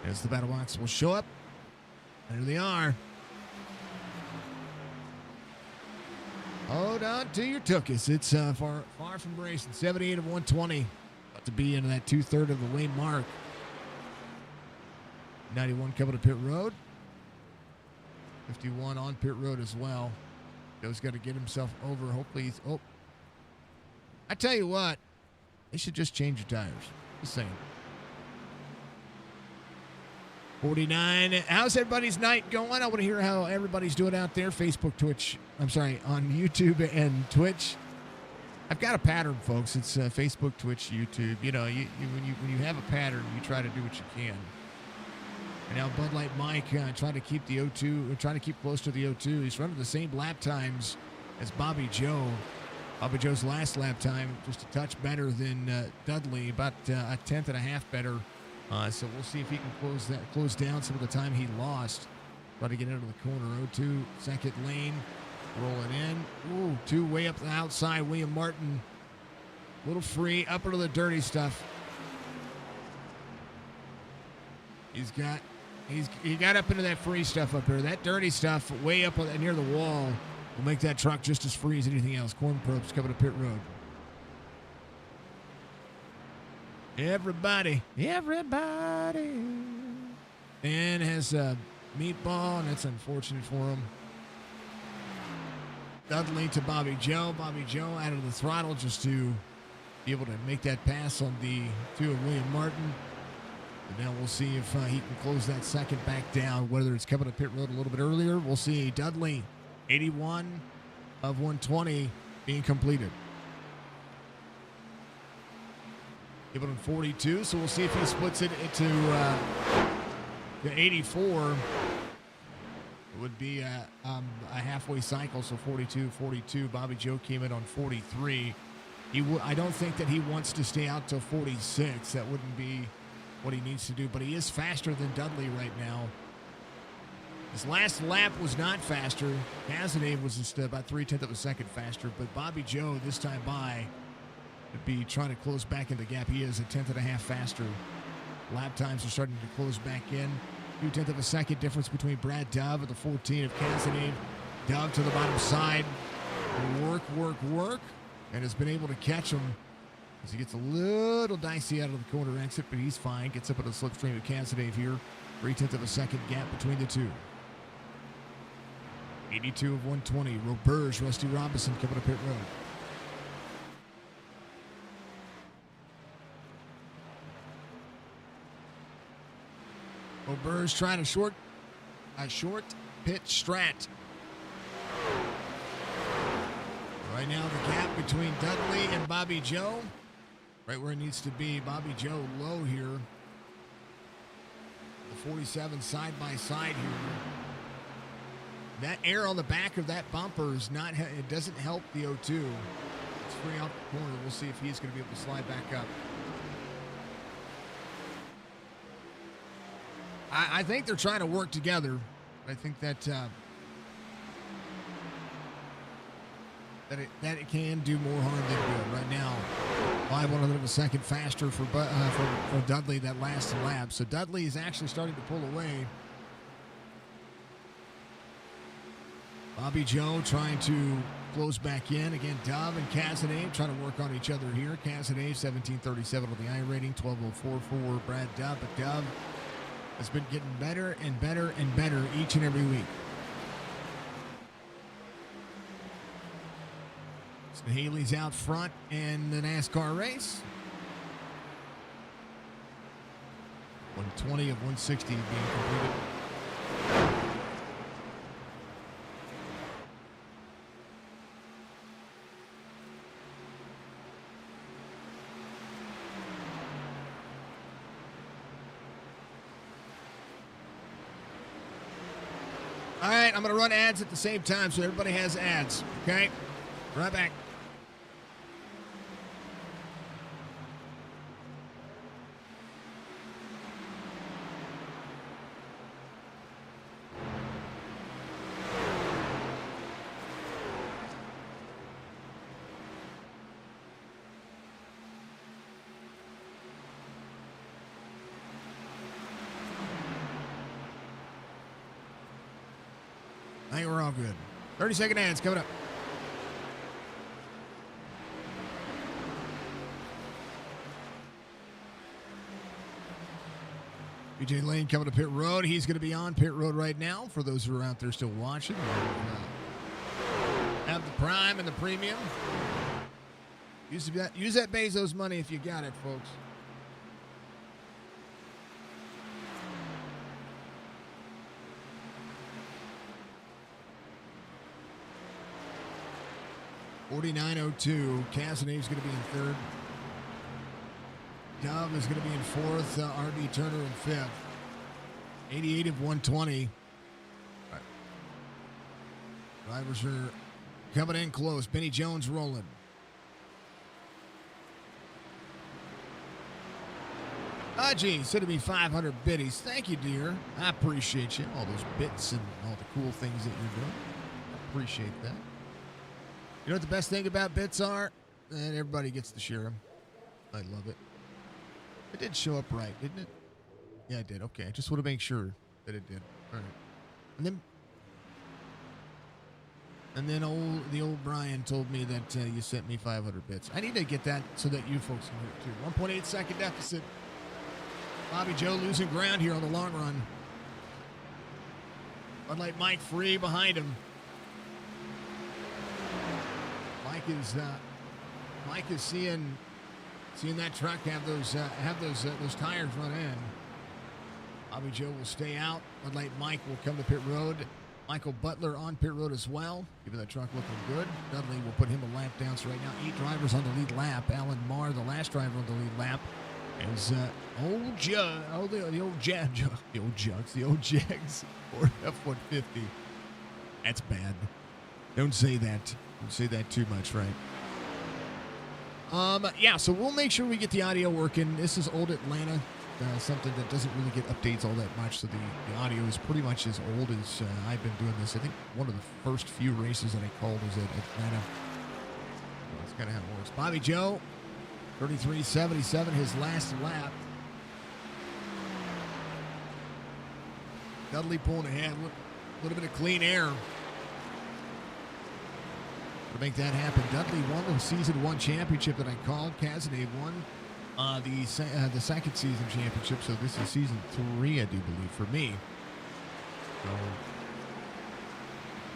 as the battle box will show up. There they are. Hold on to your tuchus. It's far from racing. 78 of 120. About to be into that 2/3 of the way mark. 91 coming to pit road. 51 on pit road as well. Joe's got to get himself over. Hopefully he's... Oh. I tell you what. They should just change your tires. Just saying. 49. How's everybody's night going? I want to hear how everybody's doing out there. Facebook, Twitch. I'm sorry, on YouTube and Twitch. I've got a pattern, folks. It's Facebook, Twitch, YouTube. You know, when you have a pattern, you try to do what you can. And now Bud Light Mike trying to keep the O2, or trying to keep close to the O2. He's running the same lap times as Bobby Joe. Bobby Joe's last lap time just a touch better than Dudley, about a 1/10 and a half better. So we'll see if he can close down some of the time he lost. Try to get into the corner. O2, second lane, rolling in. Ooh, 2 way up the outside. William Martin, a little free, up into the dirty stuff. He got up into that free stuff up there. That dirty stuff way up near the wall will make that truck just as free as anything else. Corn Probes coming to pit road. Everybody. And has a meatball, and that's unfortunate for him. Dudley to Bobby Joe. Bobby Joe out of the throttle just to be able to make that pass on the 2 of William Martin. And now we'll see if he can close that second back down, whether it's coming to pit road a little bit earlier. We'll see. Dudley, 81 of 120 being completed. Give it on 42, so we'll see if he splits it into the 84. It would be a halfway cycle, so 42. Bobby Joe came in on 43. I don't think that he wants to stay out till 46. That wouldn't be what he needs to do, but he is faster than Dudley right now. His last lap was not faster. Cazenave was just about 3/10 of a second faster, but Bobby Joe this time by would be trying to close back in the gap. He is a 1/10 and a half faster. Lap times are starting to close back in. 2/10 of a second difference between Brad Dove and the 14 of Cazenave. Dove to the bottom side. Work, and has been able to catch him as he gets a little dicey out of the corner exit, but he's fine. Gets up at the slipstream of Cazenave here. 3/10 of a second gap between the two. 82 of 120. Roberge, Rusty Robinson coming up pit road. Roberge trying a short pit strat. Right now the gap between Dudley and Bobby Joe, right where it needs to be. Bobby Joe low here. The 47 side by side here. That air on the back of that bumper is not, it doesn't help the O2. It's free out the corner. We'll see if he's going to be able to slide back up. I think they're trying to work together. I think that it can do more harm than good. Right now, 5/100 of a second faster for Dudley that last lap. So Dudley is actually starting to pull away. Bobby Joe trying to close back in. Again, Dove and Cazenave trying to work on each other here. Cazenave 1737 on the iRating, 1204 for Brad Dove. But Dove has been getting better and better and better each and every week. So Haley's out front in the NASCAR race. 120 of 160 being completed. All right, I'm going to run ads at the same time so everybody has ads, okay? Right back. I think we're all good. 30-second ads coming up. BJ Lane coming to pit road. He's going to be on pit road right now for those who are out there still watching. Have the prime and the premium. Use that Bezos money if you got it, folks. $49.02. Casaneve's going to be in third. Dove is going to be in fourth. RB Turner in fifth. 88 of 120. All right. Drivers are coming in close. Benny Jones rolling. Gee, sending me 500 biddies. Thank you, dear. I appreciate you. All those bits and all the cool things that you're doing. I appreciate that. You know what the best thing about bits are? And everybody gets to share them. I love it. It did show up right, didn't it? Yeah, it did. Okay, I just want to make sure that it did. All right. And then the old Brian told me that you sent me 500 bits. I need to get that so that you folks can hear it too. 1.8 second deficit. Bobby Joe losing ground here on the long run. Bud Light Mike free behind him. Mike is seeing that truck have those tires run in. Bobby Joe will stay out. Bud Light Mike will come to pit road. Michael Butler on pit road as well, keeping the truck looking good. Dudley will put him a lap down. So right now, 8 drivers on the lead lap. Alan Marr, the last driver on the lead lap, is the old Jags or F-150. That's bad. Don't say that. Don't say that too much, right? Yeah, so we'll make sure we get the audio working. This is old Atlanta, something that doesn't really get updates all that much, so the audio is pretty much as old as I've been doing this. I think one of the first few races that I called was at Atlanta. That's kind of how it works. Bobby Joe, 33.77, his last lap. Dudley pulling ahead, a little bit of clean air to make that happen. Dudley won the Season 1 championship that I called. Cazenave won the second season championship, so this is Season 3, I do believe, for me. So,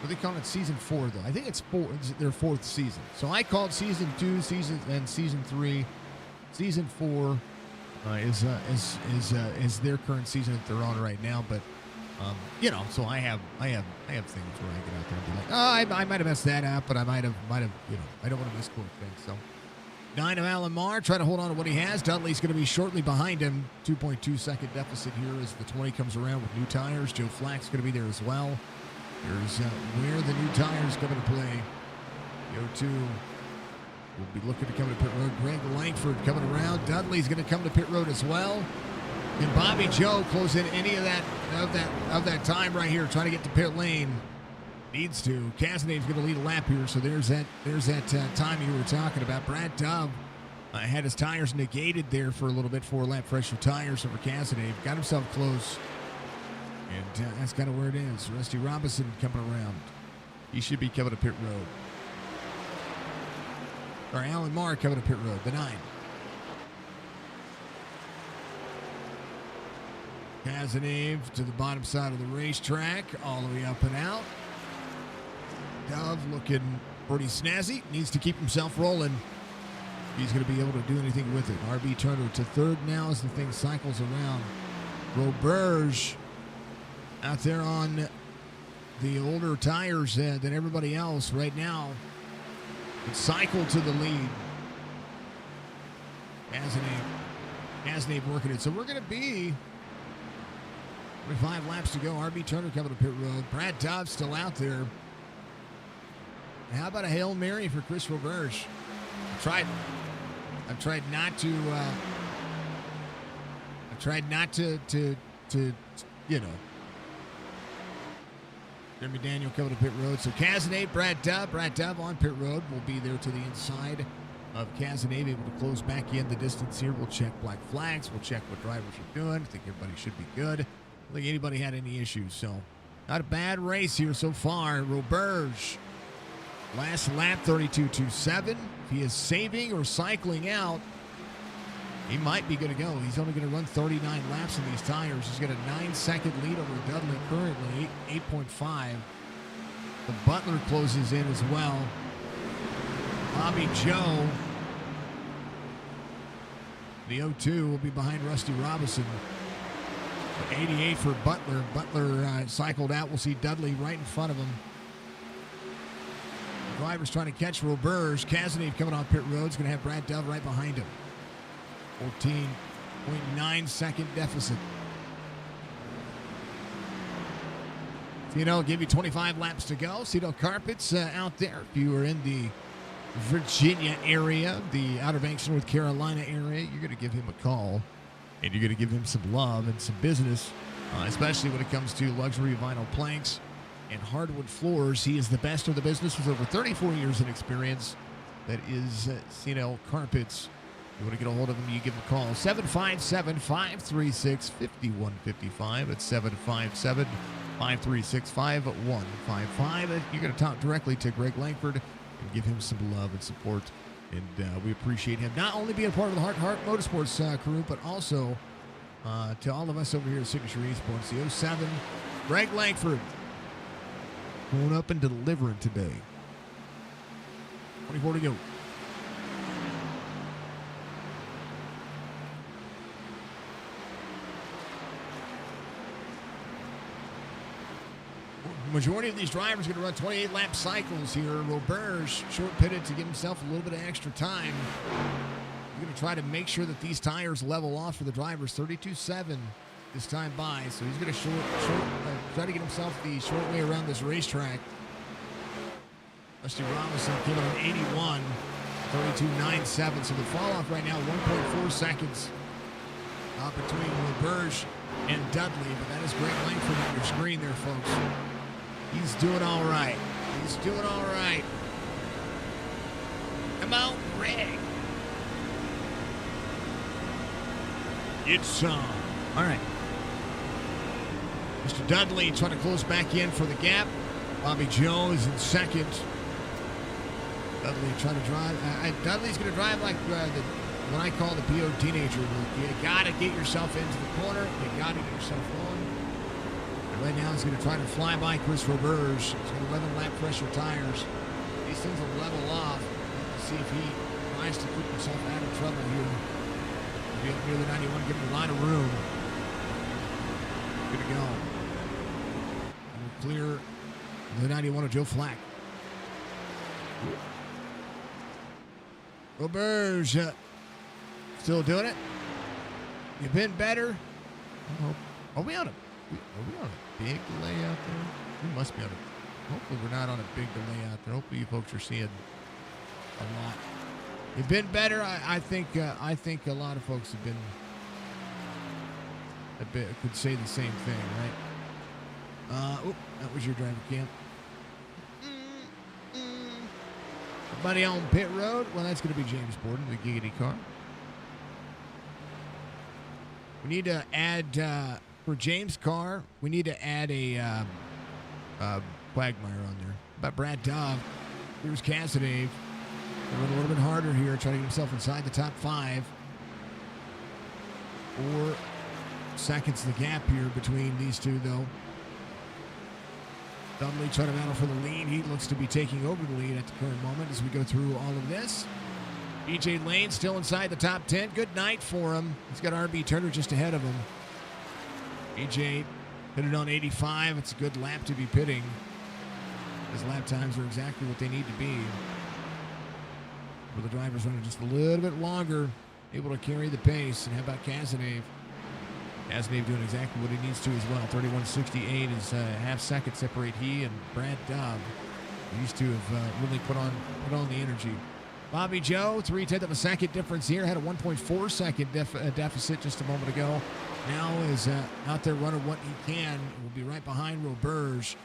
what are they calling it? Season 4, though. I think it's their 4th season. So I called Season 2, Season 3. Season 4 is their current season that they're on right now, but you know, so I have things where I get out there and be like, oh, I might have messed that up, but I might have, you know, I don't want to miss cool things. So 9 of Alan Marr, trying to hold on to what he has. Dudley's going to be shortly behind him. 2.2 second deficit here as the 20 comes around with new tires. Joe Flack's going to be there as well. Here's where the new tires come into play. The 02 will be looking to come to pit road. Greg Langford coming around. Dudley's going to come to pit road as well. Can Bobby Joe close in any of that time right here, trying to get to pit lane? Needs to. Casaneve's going to lead a lap here, so there's that time you were talking about. Brad Dove had his tires negated there for a little bit, 4-lap fresher tires over Casaneve. Got himself close, and that's kind of where it is. Rusty Robinson coming around. He should be coming to pit road. Or Alan Marr coming to pit road, the 9. Cazenave to the bottom side of the racetrack, all the way up and out. Dove looking pretty snazzy. Needs to keep himself rolling. He's going to be able to do anything with it. RB Turner to third now as the thing cycles around. Roberge out there on the older tires than everybody else right now. It's cycled to the lead. Hasn't working it. So we're going to be 5 laps to go. RB Turner coming to pit road. Brad Dove still out there. How about a Hail Mary for Chris Roberge? I've tried not to Jeremy Daniel coming to pit road. So Cazenave, Brad Dove on pit road. Will be there to the inside of Cazenave, able to close back in the distance here. We'll check black flags. We'll check what drivers are doing. I think everybody should be good. I don't think anybody had any issues. So not a bad race here so far. Roberge, last lap, 32.27. If he is saving or cycling out, he might be good to go. He's only going to run 39 laps in these tires. He's got a 9-second lead over Dudley currently, 8.5. The Butler closes in as well. Bobby Joe, the 02, will be behind Rusty Robinson. 88 for Butler. Butler cycled out. We'll see Dudley right in front of him. The driver's trying to catch Roberge. Cazenave coming off pit road. Is going to have Brad Dove right behind him. 14.9 second deficit. Cito, give you 25 laps to go. Cito Carpets out there. If you are in the Virginia area, the Outer Banks, North Carolina area, you're going to give him a call. And you're going to give him some love and some business, especially when it comes to luxury vinyl planks and hardwood floors. He is the best of the business with over 34 years in experience. That is Cito Carpets. You want to get a hold of him, you give him a call. 757-536-5155. It's 757-536-5155. You're going to talk directly to Greg Langford and give him some love and support. And we appreciate him not only being part of the Hrt2Heart Motorsports crew, but also to all of us over here at Signature Esports. The 07, Greg Langford, going up and delivering today. 24 to go. Majority of these drivers are going to run 28-lap cycles here. Roberge short-pitted to give himself a little bit of extra time. He's going to try to make sure that these tires level off for the drivers. 32.7 this time by, so he's going to try to get himself the short way around this racetrack. Rusty Robinson came in on 81, 32.97. So the fall-off right now, 1.4 seconds between Roberge and Dudley. But that is Greg Langford on your screen there, folks. He's doing all right. He's doing all right. Come on, Greg. It's all right. Mr. Dudley trying to close back in for the gap. Bobby Joe is in second. Dudley trying to drive. Dudley's going to drive like what I call the PO teenager. You got to get yourself into the corner. You got to get yourself going. Right now, he's going to try to fly by Chris Roberge. He's going to 11-lap pressure tires. These things will level off. Let's see if he tries to keep himself out of trouble here. He'll be up near the 91, give him a lot of room. Good to go. And we'll clear the 91 of Joe Flack. Roberge still doing it. You've been better. Are we on a big delay out there? We must be on a. Hopefully we're not on a big delay out there. Hopefully you folks are seeing a lot. You've been better. I think a lot of folks have been could say the same thing, right? That was your driver cam. Somebody on pit road. Well, that's going to be James Borden, the Giggity car. We need to add. For James' car, we need to add a Quagmire on there. About Brad Dove. Here's Cazenave. Run a little bit harder here, trying to get himself inside the top 5. 4 seconds the gap here between these two, though. Dudley trying to battle for the lead. He looks to be taking over the lead at the current moment as we go through all of this. EJ Lane still inside the top 10. Good night for him. He's got RB Turner just ahead of him. AJ pitted on 85. It's a good lap to be pitting. His lap times are exactly what they need to be. Where the driver's running just a little bit longer, able to carry the pace. And how about Cazenave? Cazenave doing exactly what he needs to as well. 31.68 is a half second separate he and Brad Dove. These two have really put on the energy. Bobby Joe, 3/10 of a second difference here. Had a 1.4 second deficit just a moment ago. Now is out there running what he can. Will be right behind Roberge.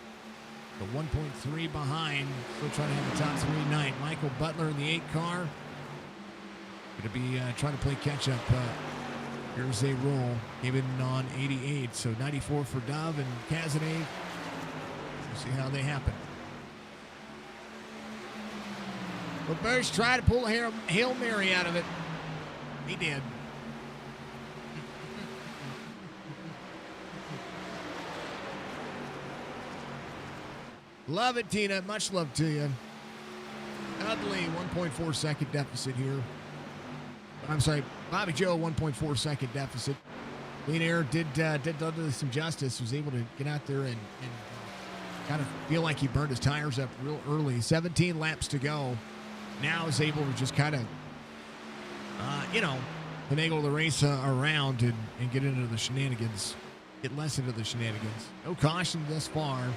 The 1.3 behind. Still trying to have the top three night. Michael Butler in the 8 car. Going to be trying to play catch up. Here's a roll. Came in on 88. So 94 for Dove and Cazenave. We'll see how they happen. Roberge tried to pull a Hail Mary out of it. He did. Love it, Tina. Much love to you. Dudley, 1.4 second deficit here. I'm sorry, Bobby Joe, 1.4 second deficit. Clean Air did Dudley some justice. Was able to get out there and kind of feel like he burned his tires up real early. 17 laps to go. Now is able to just kind of, finagle the race around and get into the shenanigans. Get less into the shenanigans. No caution thus far.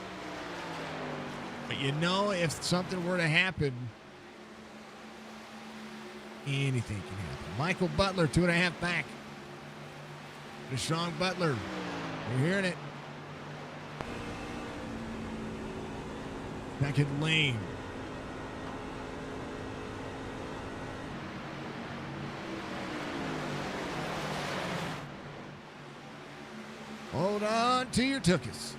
But if something were to happen, anything can happen. Michael Butler, 2.5 back. The strong Butler. You're hearing it. Second lane. Hold on to your tuchus.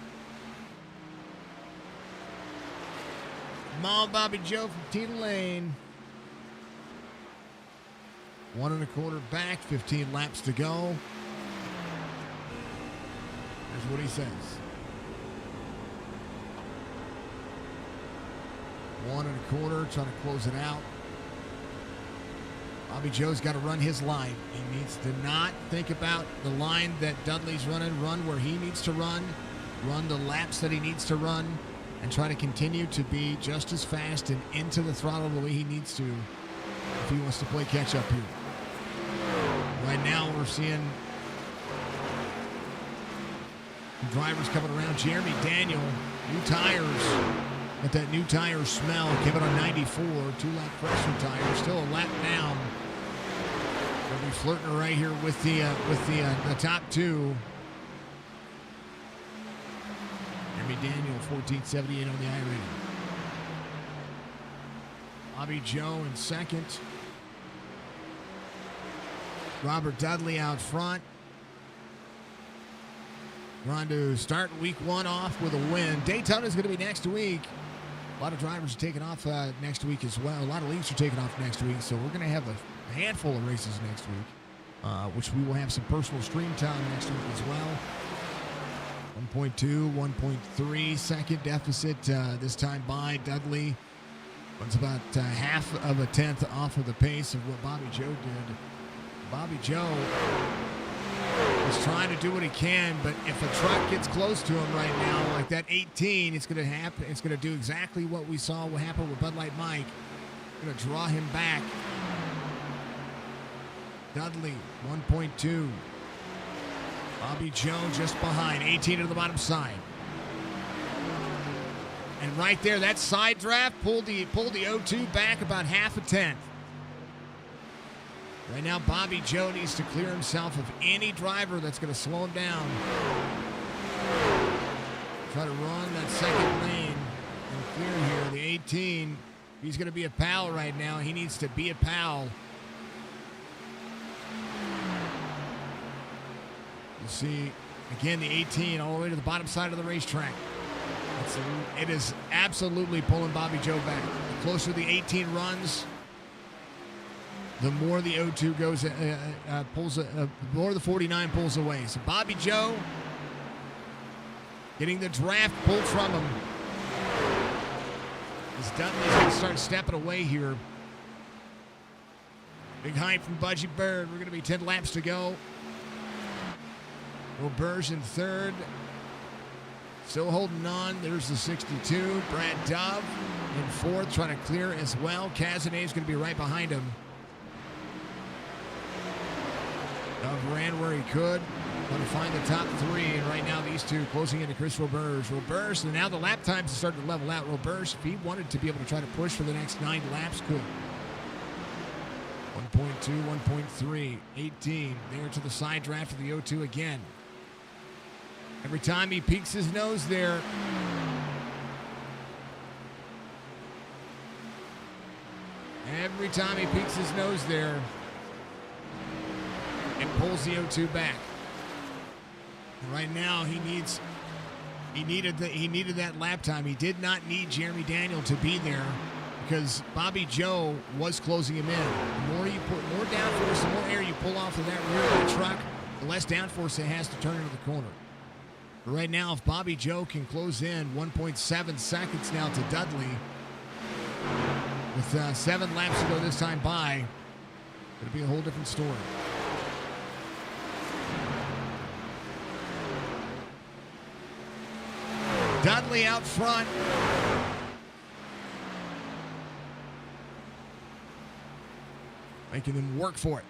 Come on, Bobby Joe from Tina Lane. 1 1/4 back, 15 laps to go. Here's what he says. 1 1/4, trying to close it out. Bobby Joe's got to run his line. He needs to not think about the line that Dudley's running. Run where he needs to run the laps that he needs to run, and try to continue to be just as fast and into the throttle the way he needs to if he wants to play catch up here. Right now we're seeing drivers coming around. Jeremy Daniel, new tires. Got that new tire smell. Came out on 94, 2-lap pressure tires. Still a lap down. They'll be flirting right here with the top two. Jeremy Daniel, 14.78 on the iRacing. Bobby Joe in second. Robert Dudley out front. We're on to start week 1 off with a win. Daytona is going to be next week. A lot of drivers are taking off next week as well. A lot of leagues are taking off next week, so we're going to have a handful of races next week, which we will have some personal stream time next week as well. 1.2, 1.3 second deficit this time by Dudley. It's about half of a tenth off of the pace of what Bobby Joe did. Bobby Joe is trying to do what he can, but if a truck gets close to him right now, like that 18, it's going to happen. It's going to do exactly what we saw what happened with Bud Light Mike. Going to draw him back. Dudley, 1.2. Bobby Joe just behind, 18 to the bottom side. And right there, that side draft pulled the O2 back about half a tenth. Right now, Bobby Joe needs to clear himself of any driver that's going to slow him down. Try to run that second lane and clear here. The 18, he's going to be a pal right now. He needs to be a pal. You see, again, the 18 all the way to the bottom side of the racetrack. It is absolutely pulling Bobby Joe back. The closer the 18 runs, the more the O2 goes, the more the 49 pulls away. So Bobby Joe getting the draft pulled from him. As Dudley's going to start stepping away here. Big hype from Budgie Bird. We're going to be 10 laps to go. Roberge in third. Still holding on. There's the 62. Brad Dove in fourth, trying to clear as well. Cazenet's going to be right behind him. Dove ran where he could. Going to find the top three, and right now these two closing into Chris Roberge. Roberge, and now the lap times have started to level out. Roberge, if he wanted to be able to try to push for the next 9 laps, could. 1.2, 1.3, 18. There to the side draft of the O2 again. Every time he peeks his nose there. Every time he peeks his nose there, it pulls the O2 back. And right now he needed that lap time. He did not need Jeremy Daniel to be there because Bobby Joe was closing him in. The more you put more downforce, the more air you pull off of that rear of the truck, the less downforce it has to turn into the corner. But right now, if Bobby Joe can close in 1.7 seconds now to Dudley, with 7 laps to go this time by, it'll be a whole different story. Dudley out front. Making them work for it.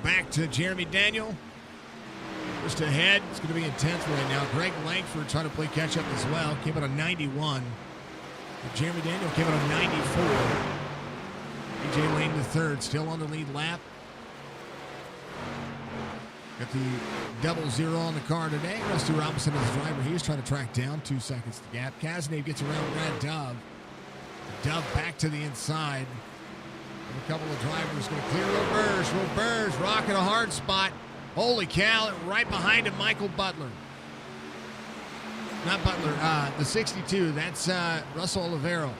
Back to Jeremy Daniel. Just ahead. It's going to be intense right now. Greg Langford trying to play catch up as well. Came out on 91. Jeremy Daniel came out on 94. AJ Lane the third, still on the lead lap. Got the 00 on the car today. Rusty Robinson is the driver. He was trying to track down 2 seconds to gap. Cazenave gets around Brad Dove. Dove back to the inside. A couple of drivers going to clear Roberge. Roberge rocking a hard spot. Holy cow, right behind him, Michael Butler. Not Butler, the 62. That's Russell Olivero.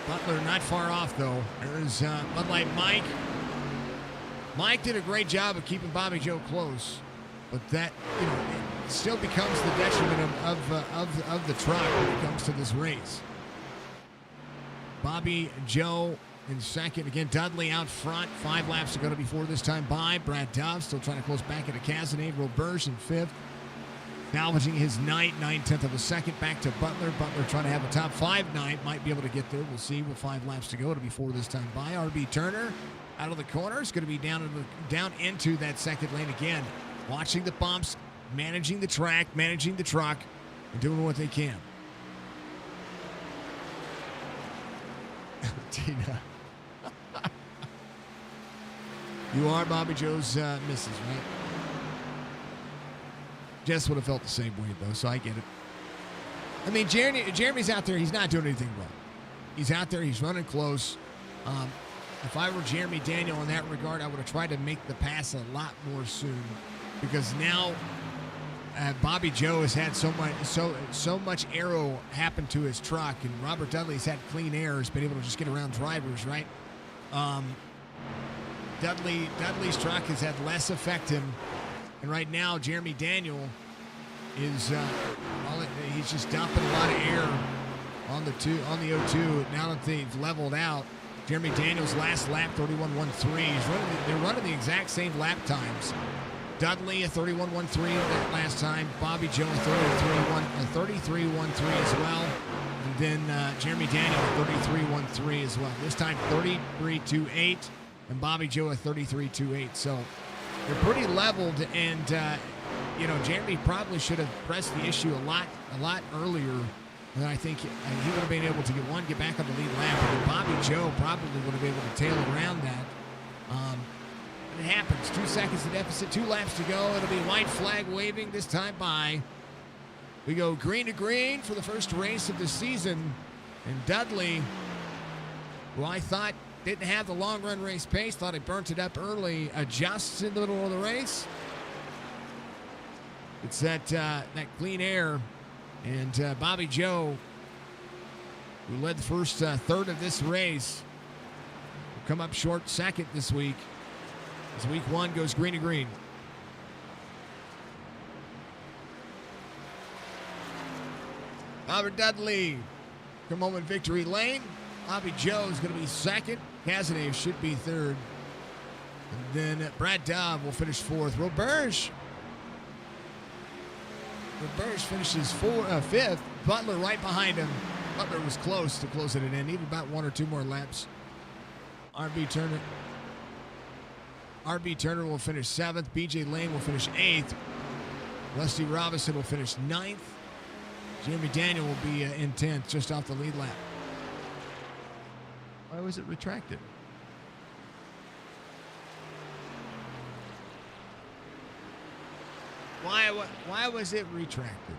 Butler not far off, though. There's Bud Light Mike. Mike did a great job of keeping Bobby Joe close. But that, it still becomes the detriment of the truck when it comes to this race. Bobby Joe in second. Again, Dudley out front. 5 laps to go before this time by. Brad Dove still trying to close back into Cazenave. Roberge in fifth. Salvaging his 9/10 of a second back to Butler. Butler trying to have a top 5 night. Might be able to get there. We'll see with 5 laps to go before this time by. RB Turner out of the corner. It's going to be down into that second lane again. Watching the bumps, managing the track, managing the truck, and doing what they can. Tina. You are Bobby Joe's missus, right? Jess would have felt the same way, though, so I get it. I mean, Jeremy's out there. He's not doing anything wrong. He's out there. He's running close. If I were Jeremy Daniel in that regard, I would have tried to make the pass a lot more soon because now Bobby Joe has had so much aero happen to his truck, and Robert Dudley's had clean air, has been able to just get around drivers, right? Dudley's truck has had less affect him, and right now Jeremy Daniel is he's just dumping a lot of air on the O2. Now that they've leveled out, Jeremy Daniel's last lap 31.13. They're running the exact same lap times. Dudley a 31.13 that last time. Bobby Joe a 33.13 as well. And then Jeremy Daniel a 33.13 as well. This time 33.28 and Bobby Joe a 33.28. So they're pretty leveled, and Jeremy probably should have pressed the issue a lot earlier. And I think he would have been able to get back on the lead lap. But Bobby Joe probably would have been able to tail around that. It happens. 2 seconds to deficit, 2 laps to go. It'll be white flag waving this time by. We go green to green for the first race of the season. And Dudley, who I thought didn't have the long run race pace, thought he burnt it up early, adjusts in the middle of the race. It's that clean air. And Bobby Joe, who led the first third of this race, will come up short second this week. As week one goes green to green. Robert Dudley, come home in victory lane. Bobby Joe is going to be second. Cassidy should be third. And then Brad Dobb will finish fourth. Roberge finishes fifth. Butler right behind him. Butler was close to closing it in. Needed about one or two more laps. RB Turner will finish seventh. BJ Lane will finish eighth. Rusty Robinson will finish ninth. Jeremy Daniel will be in 10th, just off the lead lap. Why was it retracted? Why was it retracted?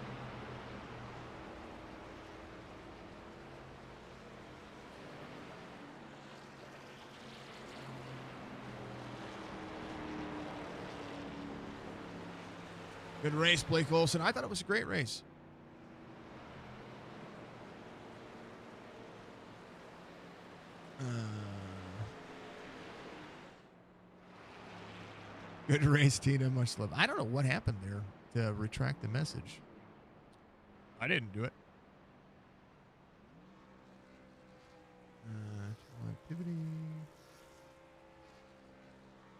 Good race, Blake Olson. I thought it was a great race. Good race, Tina. Much love. I don't know what happened there to retract the message. I didn't do it. Activity.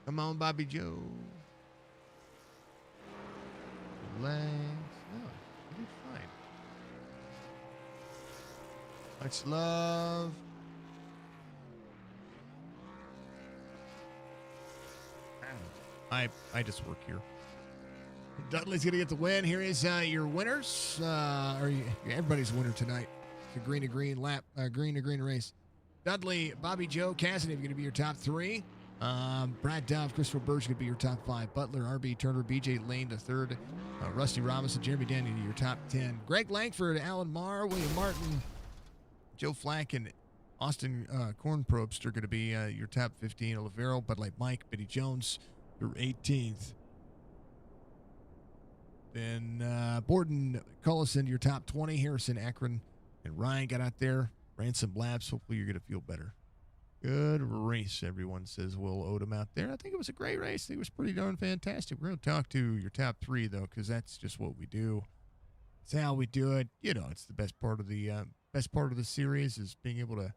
Come on, Bobby Joe. Relax. No, you did fine. Much love. I just work here. Dudley's going to get the win. Here is your winners. Everybody's winner tonight. The green to green lap, green to green race. Dudley, Bobby Joe, Cassidy are going to be your top three. Brad Dove, Christopher Burge going to be your top five. Butler, RB Turner, BJ Lane the third. Rusty Robinson, Jeremy Daniel your top 10. Greg Langford, Alan Marr, William Martin, Joe Flack, and Austin Kornprobst are going to be your top 15. Olivero, Bud Light Mike, Biddy Jones, your 18th. Then Borden Cullison, your top 20. Harrison Akron and Ryan got out there. Ran some laps. Hopefully you're going to feel better. Good race, everyone says Will Odom out there. I think it was a great race. I think it was pretty darn fantastic. We're going to talk to your top three, though, because that's just what we do. It's how we do it. You know, it's the best part of the series is being able to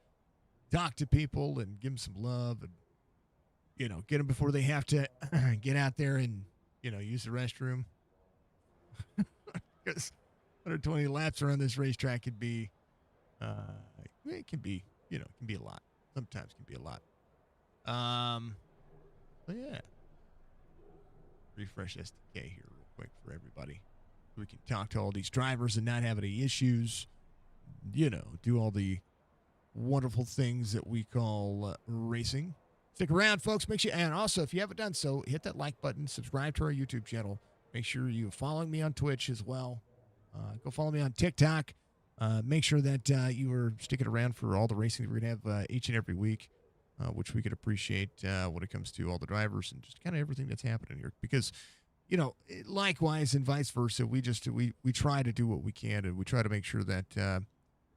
talk to people and give them some love and, you know, get them before they have to get out there and, you know, use the restroom. Because 120 laps around this racetrack could be, it can be, you know, it can be a lot. Sometimes it can be a lot. But yeah. Refresh SDK here real quick for everybody. We can talk to all these drivers and not have any issues. You know, do all the wonderful things that we call racing. Stick around, folks. Make sure, and also, if you haven't done so, hit that like button, subscribe to our YouTube channel. Make sure you're following me on Twitch as well. Go follow me on TikTok. Make sure that you are sticking around for all the racing that we're going to have each and every week, which we could appreciate when it comes to all the drivers and just kind of everything that's happening here. Because, you know, likewise and vice versa, we try to do what we can, and we try to make sure that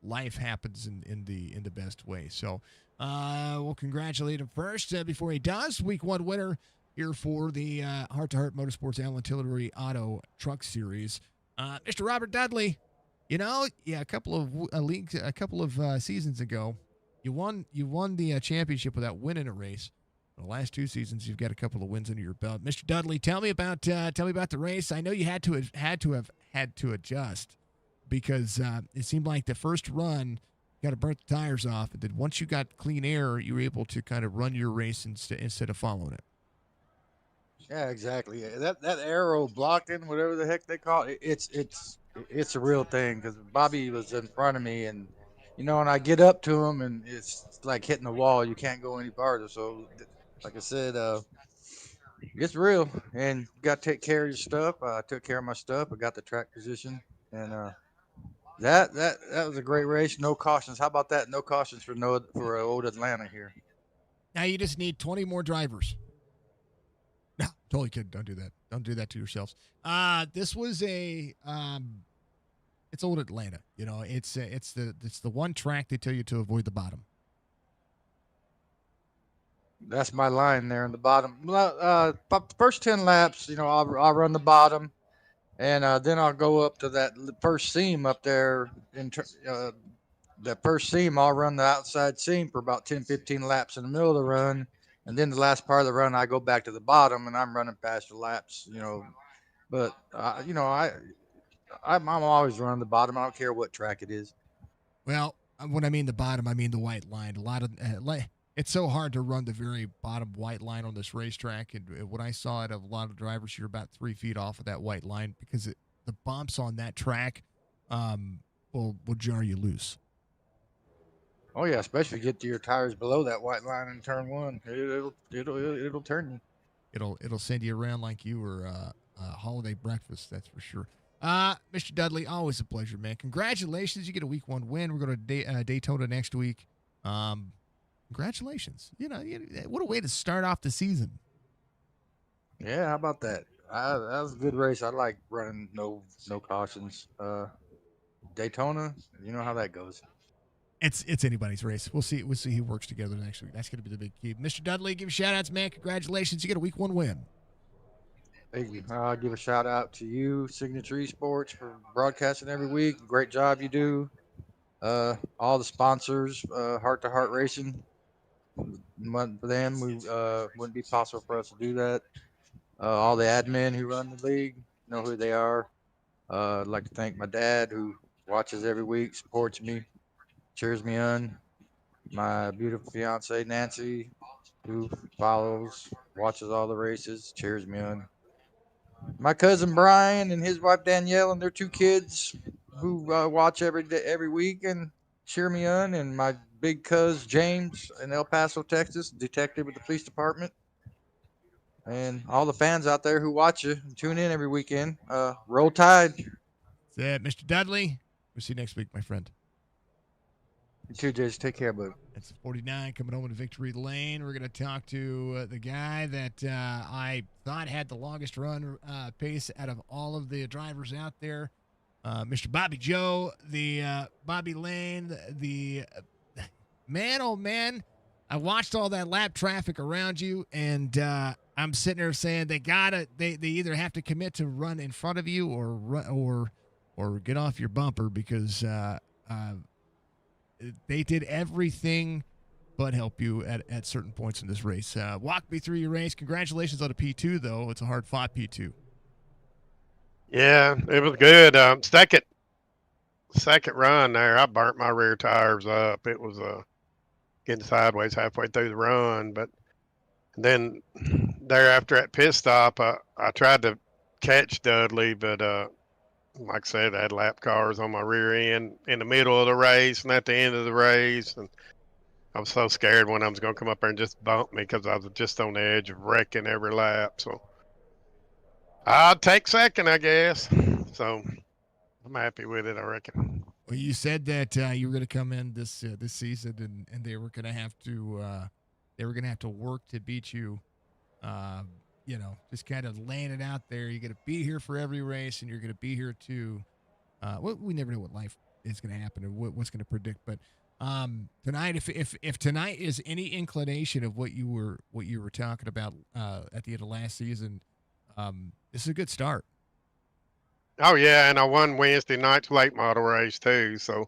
life happens in the best way. So we'll congratulate him first before he does. Week one winner here for the Hrt2Heart Motorsports Allen Tillery Auto Truck Series, Mr. Robert Dudley. You know, yeah, a couple of seasons ago, you won the championship without winning a race. The last two seasons, you've got a couple of wins under your belt. Mr. Dudley, tell me about the race. I know you had to adjust because it seemed like the first run got to burn the tires off, and then once you got clean air, you were able to kind of run your race instead of following it. Yeah, exactly. That arrow blocking, whatever the heck they call it, it's a real thing. Because Bobby was in front of me, and and I get up to him, and it's like hitting the wall. You can't go any farther. So, like I said, it's real, and you got to take care of your stuff. I took care of my stuff. I got the track position, and that was a great race. No cautions. How about that? No cautions for old Atlanta here. Now you just need 20 more drivers. No, totally kidding. Don't do that. Don't do that to yourselves. This was it's old Atlanta. You know, it's the one track they tell you to avoid the bottom. That's my line there in the bottom. Well, about the first 10 laps, I'll run the bottom, and then I'll go up to that first seam up there. That first seam, I'll run the outside seam for about 10, 15 laps in the middle of the run. And then the last part of the run, I go back to the bottom and I'm running faster laps. But, I'm always running the bottom. I don't care what track it is. Well, when I mean the bottom, I mean the white line. A lot of it's so hard to run the very bottom white line on this racetrack. And when I saw it, of a lot of drivers, you're about 3 feet off of that white line because the bumps on that track will jar you loose. Oh yeah, especially get to your tires below that white line in turn one. It'll turn you. It'll send you around like you were a holiday breakfast. That's for sure. Mr. Dudley, always a pleasure, man. Congratulations, you get a week 1 win. We're going to Daytona next week. Congratulations. What a way to start off the season. Yeah, how about that? That was a good race. I like running no cautions. Daytona, you know how that goes. It's anybody's race. We'll see who works together next week. That's going to be the big key. Mr. Dudley, give shout outs, man. Congratulations. You get a week 1 win. Thank you. I'll give a shout out to you, Signature Esports, for broadcasting every week. Great job you do. All the sponsors, Hrt2Heart Racing. For them, we wouldn't be possible for us to do that. All the admin who run the league know who they are. I'd like to thank my dad who watches every week, supports me, cheers me on. My beautiful fiance Nancy, who follows, watches all the races, cheers me on. My cousin Brian and his wife Danielle and their 2 kids, who watch every day, every week, and cheer me on. And my big cuz James in El Paso, Texas, detective with the police department. And all the fans out there who watch you and tune in every weekend. Roll Tide. That's it, Mr. Dudley. We'll see you next week, my friend. You too, Jason. Take care, bud. It's 49 coming home to victory lane. We're going to talk to the guy that I thought had the longest run pace out of all of the drivers out there, Mr. Bobby Joe, the Bobby Lane, the man, oh man. I watched all that lap traffic around you, and I'm sitting there saying they either have to commit to run in front of you or get off your bumper because they did everything but help you at certain points in this race. Walk me through your race. Congratulations on a P2, though. It's a hard-fought P2. Yeah, it was good. Second run there, I burnt my rear tires up. It was getting sideways halfway through the run, but then there after that pit stop, I tried to catch Dudley, but like I said, I had lap cars on my rear end in the middle of the race and at the end of the race, and I was so scared one of them was going to come up there and just bump me because I was just on the edge of wrecking every lap. So I'll take second, I guess. So I'm happy with it, I reckon. Well, you said that you were going to come in this season, and they were going to have to work to beat you. Just kind of laying it out there. You're going to be here for every race, and you're going to be here to. We never know what life is going to happen or what's going to predict, but tonight, if tonight is any inclination of what you were talking about at the end of last season, this is a good start. Oh yeah, and I won Wednesday night's late model race too. So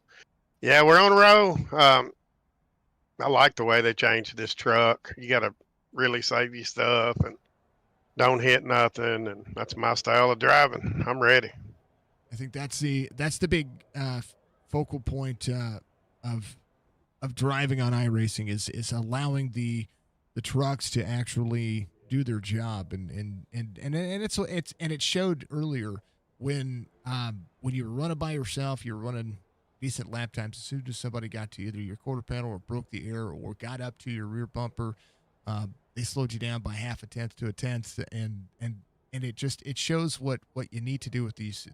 yeah, we're on a roll. I like the way they changed this truck. You got to really save your stuff and don't hit nothing, and that's my style of driving. I'm ready. I think that's the big focal point of driving on iRacing is allowing the trucks to actually do their job, and it showed earlier when you were running by yourself, you were running decent lap times. As soon as somebody got to either your quarter panel or broke the air or got up to your rear bumper, they slowed you down by half a tenth to a tenth, and it shows what you need to do with these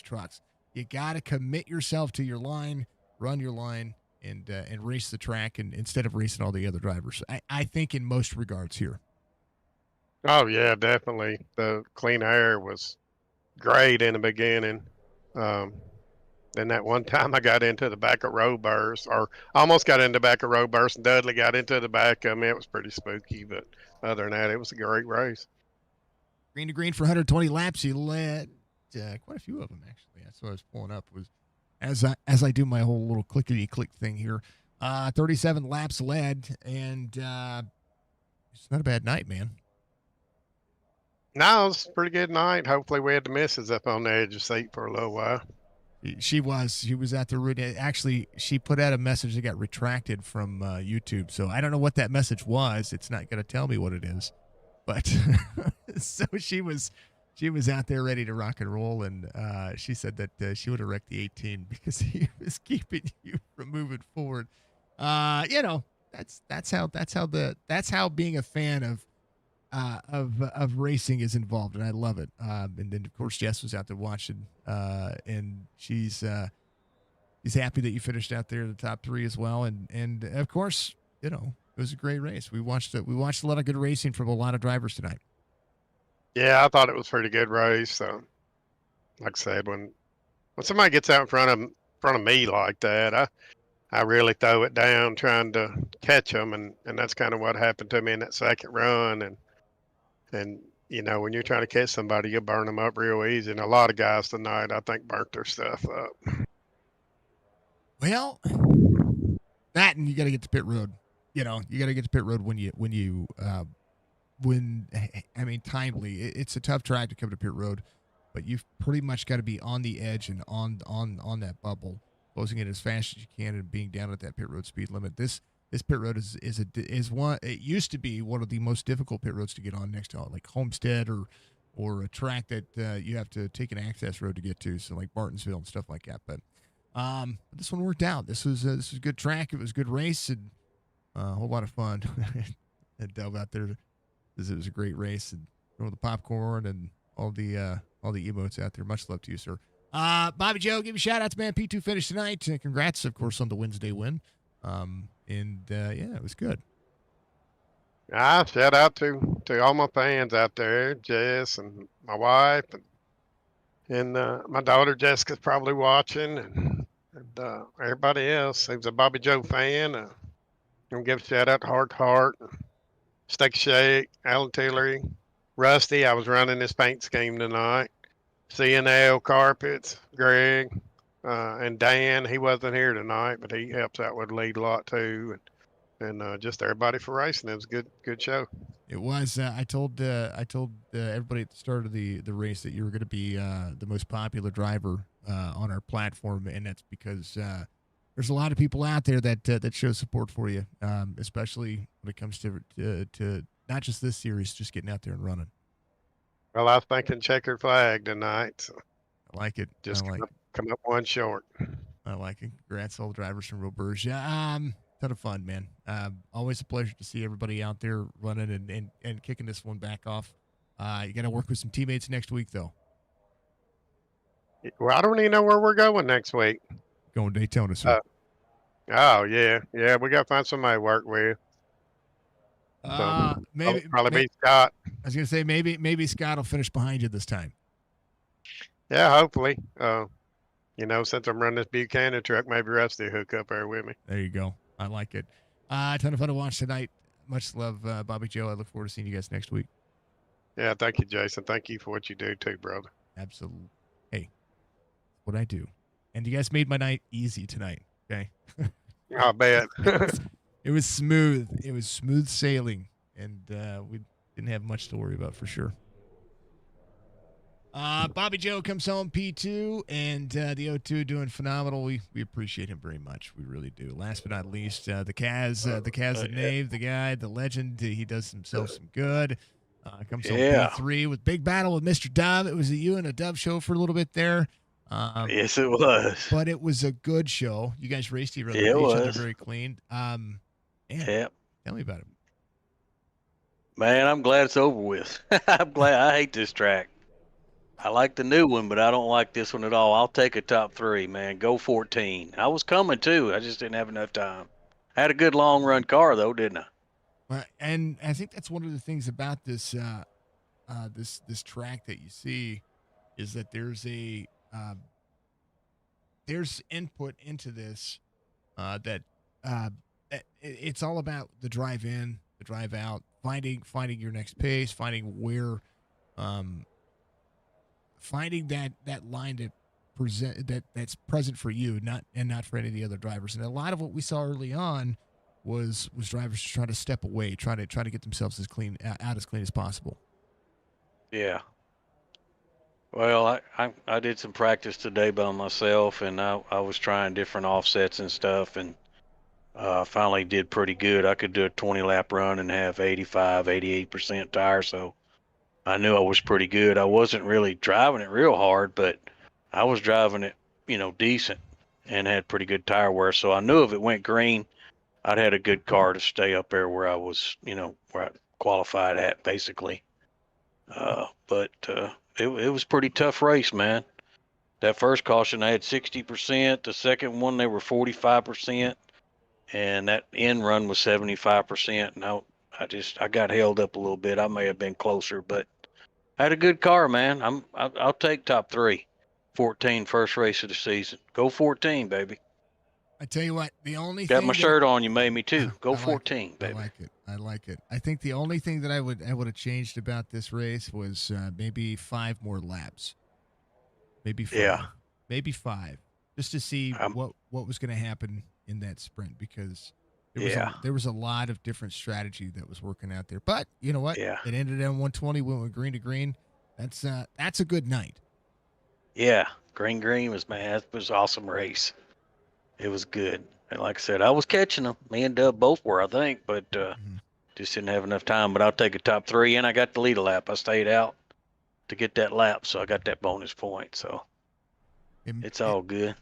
trucks. You got to commit yourself to your line, run your line, and race the track, and instead of racing all the other drivers. I think in most regards here. Oh yeah, definitely. The clean air was great in the beginning. Then that one time I got into the back of road burst, or almost got into the back of road burst, and Dudley got into the back of me. It was pretty spooky, but other than that, it was a great race. Green to green for 120 laps. He led quite a few of them, actually. That's what I was pulling up. Was as I do my whole little clickety click thing here. 37 laps led, and it's not a bad night, man. No, it was a pretty good night. Hopefully, we had the misses up on the edge of the seat for a little while. She was at the route. Actually, she put out a message that got retracted from YouTube. So I don't know what that message was. It's not going to tell me what it is. But so she was out there ready to rock and roll, and she said that she would have wrecked the 18 because he was keeping you from moving forward. That's how being a fan of racing is involved, and I love it. And then of course Jess was out there watching, and she's happy that you finished out there in the top 3 as well. And of course, it was a great race. We watched a lot of good racing from a lot of drivers tonight. Yeah, I thought it was a pretty good race. So, like I said, when somebody gets out in front of me like that, I really throw it down trying to catch them, and that's kind of what happened to me in that second run. And when you're trying to catch somebody, you burn them up real easy. And a lot of guys tonight, I think, burnt their stuff up. Well, that, and you got to get to pit road. You got to get to pit road timely. It's a tough track to come to pit road, but you've pretty much got to be on the edge and on that bubble, closing it as fast as you can and being down at that pit road speed limit. This pit road is one. It used to be one of the most difficult pit roads to get on, next to like Homestead or a track that you have to take an access road to get to, so like Martinsville and stuff like that. But this one worked out. This was a good track. It was a good race and a whole lot of fun. And delve out there because it was a great race, and throw the popcorn and all the emotes out there. Much love to you, sir. Bobby Joe, give you a shout out, man. P2 finished tonight. Congrats, of course, on the Wednesday win. It was good. Shout out to all my fans out there, Jess and my wife, and my daughter Jessica's probably watching, and everybody else who's a Bobby Joe fan. I'm gonna give a shout out to Hrt2Heart, Steak Shake, Alan Tillery, Rusty. I was running this paint scheme tonight. CNL Carpets, Greg, and Dan. He wasn't here tonight, but he helps out with the lead a lot too, and just everybody for racing. It was a good show. It was. I told everybody at the start of the race that you were going to be the most popular driver on our platform, and that's because there's a lot of people out there that show support for you, especially when it comes to not just this series, just getting out there and running. Well, I was thinking checkered flag tonight. So I like it. Just come up one short. I like it. Congrats, all the drivers from Roberge. Ton of fun, man. Always a pleasure to see everybody out there running and kicking this one back off. You got to work with some teammates next week, though. Well, I don't even know where we're going next week. Going Daytona, sir. Oh, yeah. Yeah, we got to find somebody to work with. So, maybe probably be Scott. I was gonna say maybe Scott will finish behind you this time. Yeah, hopefully. Since I'm running this Buchanan truck, maybe Rusty will hook up there with me. There you go. I like it. A ton of fun to watch tonight. Much love, Bobby Joe. I look forward to seeing you guys next week. Yeah, thank you, Jason. Thank you for what you do too, brother. Absolutely. Hey, what I do, and you guys made my night easy tonight. Okay. I bet. It was smooth. It was smooth sailing, and we didn't have much to worry about for sure. Bobby Joe comes home P2, and the O2 doing phenomenal. We appreciate him very much. We really do. Last but not least, the Kaz, the Knave, the guy, the legend. He does himself some good. Comes home P3 with big battle with Mr. Dove. It was a you and a Dove show for a little bit there. Yes, it was. But it was a good show. You guys raced each other very clean. Tell me about it. Man, I'm glad it's over with. I'm glad. I hate this track. I like the new one, but I don't like this one at all. I'll take a top 3, man. Go 14. I was coming too. I just didn't have enough time. I had a good long run car though, didn't I? And I think that's one of the things about this this track that you see is that there's a there's input into this that it's all about the drive in, the drive out, finding your next pace, finding where, finding that line to present that's present for you, not for any of the other drivers. And a lot of what we saw early on was drivers trying to step away, trying to get themselves as clean as possible. Yeah. Well, I did some practice today by myself, and I was trying different offsets and stuff, and finally did pretty good. I could do a 20-lap run and have 85, 88% tire, so I knew I was pretty good. I wasn't really driving it real hard, but I was driving it, decent, and had pretty good tire wear. So I knew if it went green, I'd had a good car to stay up there where I was, where I qualified at, basically. But it was pretty tough race, man. That first caution, I had 60%. The second one, they were 45%. And that end run was 75%. And I got held up a little bit. I may have been closer, but I had a good car, man. I'll take top 3. 14, first race of the season. Go 14, baby. I tell you what, the only Got thing my shirt on, you made me too. Go 14, baby. I like it. I think the only thing that I would have changed about this race was maybe 5 more laps. Maybe 5. Yeah. Maybe 5. Just to see what was going to happen in that sprint, because there was a lot of different strategy that was working out there. But you know what? Yeah. It ended on 120, went green to green. That's a good night. Yeah. Green was, man, it was an awesome race. It was good. And like I said, I was catching them. Me and Dub both were, I think, but just didn't have enough time. But I'll take a top 3, and I got the lead a lap. I stayed out to get that lap, so I got that bonus point. So it's all good.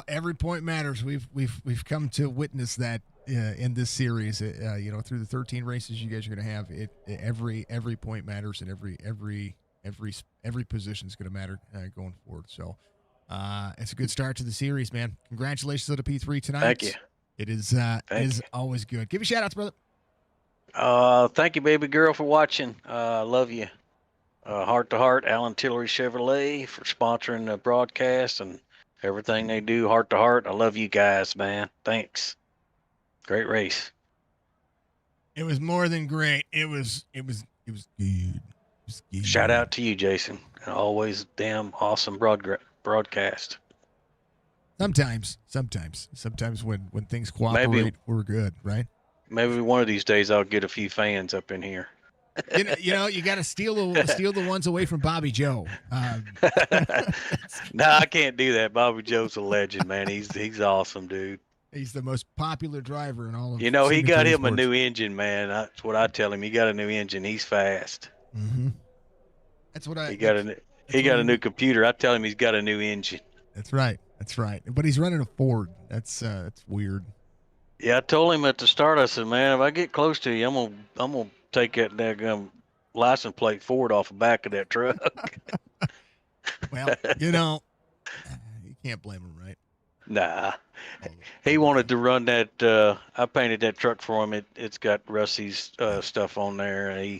Every point matters. We've come to witness that in this series. Through the 13 races you guys are going to have, every point matters, and every position is going to matter going forward. So it's a good start to the series, man. Congratulations on the P3 tonight. Thank you. It is always good. Give me shout outs, brother. Thank you, baby girl, for watching. Love you. Hrt2Heart, Alan Tillery Chevrolet, for sponsoring the broadcast and everything they do. Hrt2Heart, I love you guys, man. Thanks. Great race. It was more than great. It was good. It was good. Shout out to you, Jason. Always damn awesome broadcast. Sometimes when things cooperate, we're good, right? Maybe one of these days I'll get a few fans up in here. You got to steal the ones away from Bobby Joe. No, I can't do that. Bobby Joe's a legend, man. He's awesome, dude. He's the most popular driver in all of. He got him a new engine, man. That's what I tell him. He got a new engine. He's fast. Mm-hmm. That's what I. He got a new computer. I tell him he's got a new engine. That's right. But he's running a Ford. That's weird. Yeah, I told him at the start. I said, man, if I get close to you, I'm gonna take that daggum license plate Ford off the back of that truck. Well, you can't blame him, right? Nah. He wanted to run that. I painted that truck for him. It's got Rusty's stuff on there.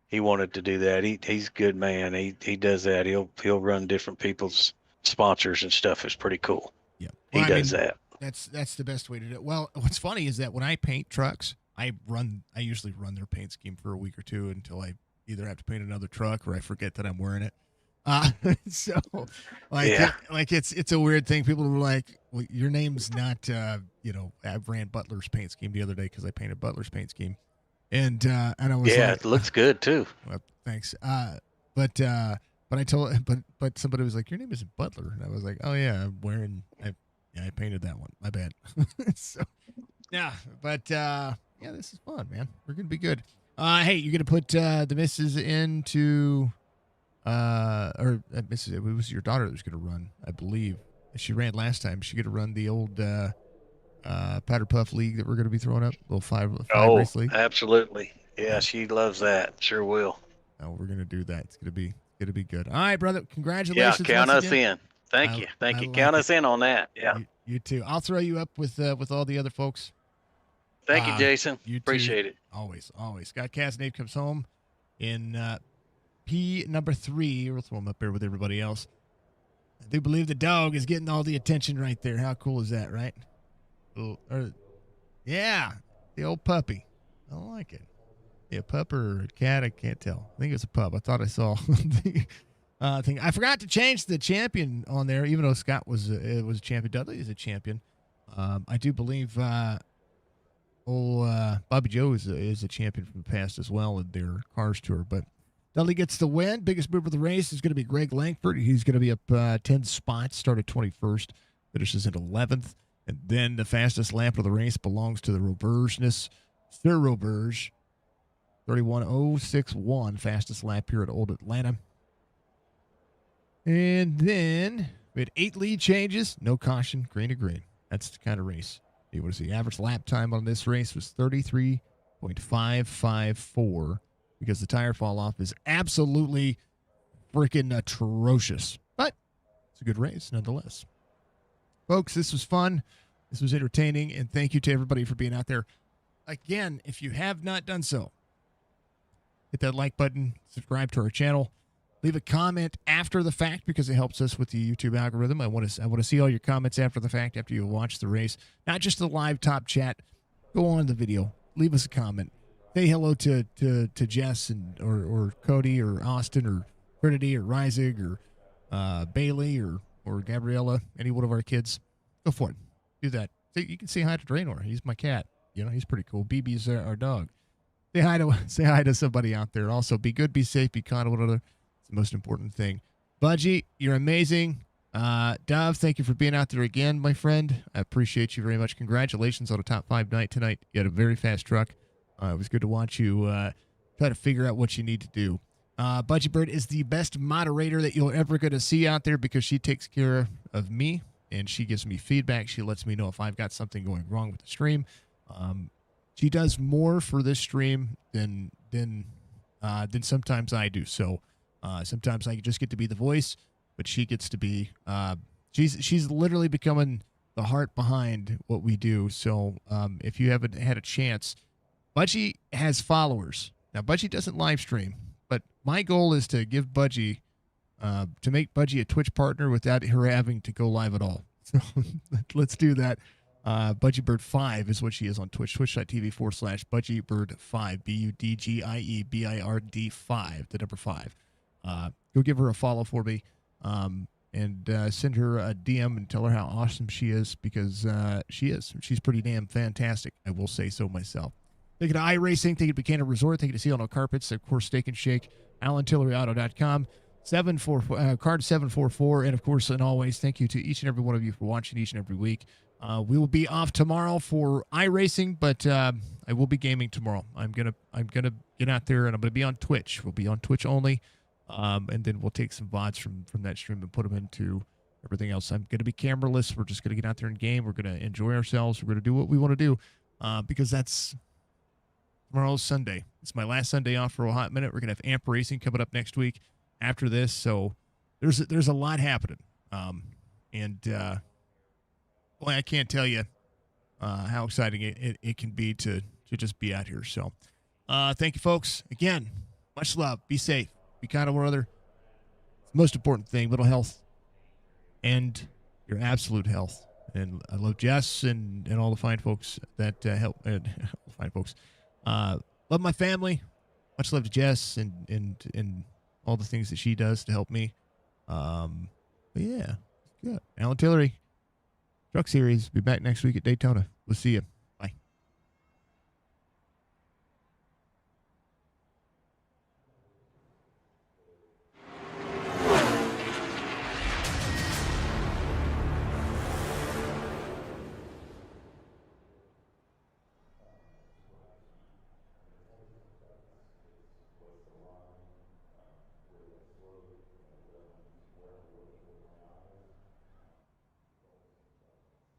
He wanted to do that. He's a good man. He does that. He'll run different people's sponsors and stuff. It's pretty cool. Yeah, he does that. That's the best way to do it. Well, what's funny is that when I paint trucks, I usually run their paint scheme for a week or two until I either have to paint another truck or I forget that I'm wearing it. So it's a weird thing. People were like, well, your name's not, I ran Butler's paint scheme the other day because I painted Butler's paint scheme. And I was it looks good too. Well, thanks. But I told, but somebody was like, your name isn't Butler. And I was like, oh yeah, I painted that one. My bad. So yeah, but this is fun, man. We're going to be good. Hey, you're going to put the missus into, missus, it was your daughter that was going to run, I believe. She ran last time. She's going to run the old Powder Puff League that we're going to be throwing up, little five race league. Absolutely. Yeah, she loves that. Sure will. Oh, we're going to do that. It's going to be good. All right, brother. Congratulations. Yeah, count us in. Thank you. Thank you. Count us in on that. Yeah. You too. I'll throw you up with all the other folks. Thank you, Jason. You appreciate it. Always. Scott Casanave comes home in P number 3. We'll throw him up there with everybody else. I do believe the dog is getting all the attention right there. How cool is that, right? Yeah, the old puppy. I like it. Yeah, pup or a cat, I can't tell. I think it's a pup. I thought I saw the thing. I forgot to change the champion on there, even though Scott was a champion. Dudley is a champion. I do believe Bobby Joe is a champion from the past as well in their Cars Tour. But Dudley gets the win. Biggest mover of the race is going to be Greg Langford. He's going to be up 10 spots, started 21st, finishes at 11th. And then the fastest lap of the race belongs to the Robergeness, Sir Roberge. 31.061, fastest lap here at Old Atlanta. And then we had 8 lead changes, no caution, green to green. That's the kind of race you want to see. Average lap time on this race was 33.554 because the tire fall off is absolutely freaking atrocious. But it's a good race nonetheless. Folks, this was fun. This was entertaining. And thank you to everybody for being out there. Again, if you have not done so, hit that like button, subscribe to our channel, leave a comment after the fact because it helps us with the YouTube algorithm. I want to see all your comments after the fact, after you watch the race, not just the live top chat. Go on the video, leave us a comment, say hello to Jess or Cody or Austin or Trinity or Reisig or Bailey or Gabriella, any one of our kids. Go for it, do that. You can say hi to Draenor. He's my cat. He's pretty cool. BB's our dog. Say hi to somebody out there. Also, be good, be safe, be kind to one another. It's the most important thing. Budgie, you're amazing. Dove, thank you for being out there again, my friend. I appreciate you very much. Congratulations on a top 5 night tonight. You had a very fast truck. It was good to watch you try to figure out what you need to do. Budgie Bird is the best moderator that you're ever going to see out there because she takes care of me and she gives me feedback. She lets me know if I've got something going wrong with the stream. She does more for this stream than sometimes I do. So sometimes I just get to be the voice, but she gets to be she's literally becoming the heart behind what we do. So if you haven't had a chance, Budgie has followers. Now Budgie doesn't live stream, but my goal is to give Budgie to make Budgie a Twitch partner without her having to go live at all. So let's do that. BudgieBird5 is what she is on Twitch, twitch.tv/BudgieBird5, BudgieBird5, the number 5. Go give her a follow for me, and send her a DM and tell her how awesome she is because she is. She's pretty damn fantastic. I will say so myself. Take it to iRacing, take it to Buchanan Resort, take it to Seal No Carpets, of course, Steak and Shake, AlanTilleryAuto.com. Card 744, and of course, and always, thank you to each and every one of you for watching each and every week. We will be off tomorrow for iRacing, but I will be gaming tomorrow. I'm gonna get out there and I'm gonna be on Twitch. We'll be on Twitch only, and then we'll take some VODs from that stream and put them into everything else. I'm gonna be cameraless. We're just gonna get out there and game. We're gonna enjoy ourselves. We're gonna do what we want to do, because that's tomorrow's Sunday. It's my last Sunday off for a hot minute. We're gonna have Amp Racing coming up next week after this, so there's a lot happening, boy, I can't tell you how exciting it can be to just be out here. So thank you, folks. Again, much love. Be safe. Be kind to one another. It's the most important thing, mental health and your absolute health. And I love Jess and all the fine folks that help. Fine folks. Love my family. Much love to Jess and all the things that she does to help me. But yeah, good. Alan Tillery, Truck Series. Be back next week at Daytona. We'll see you.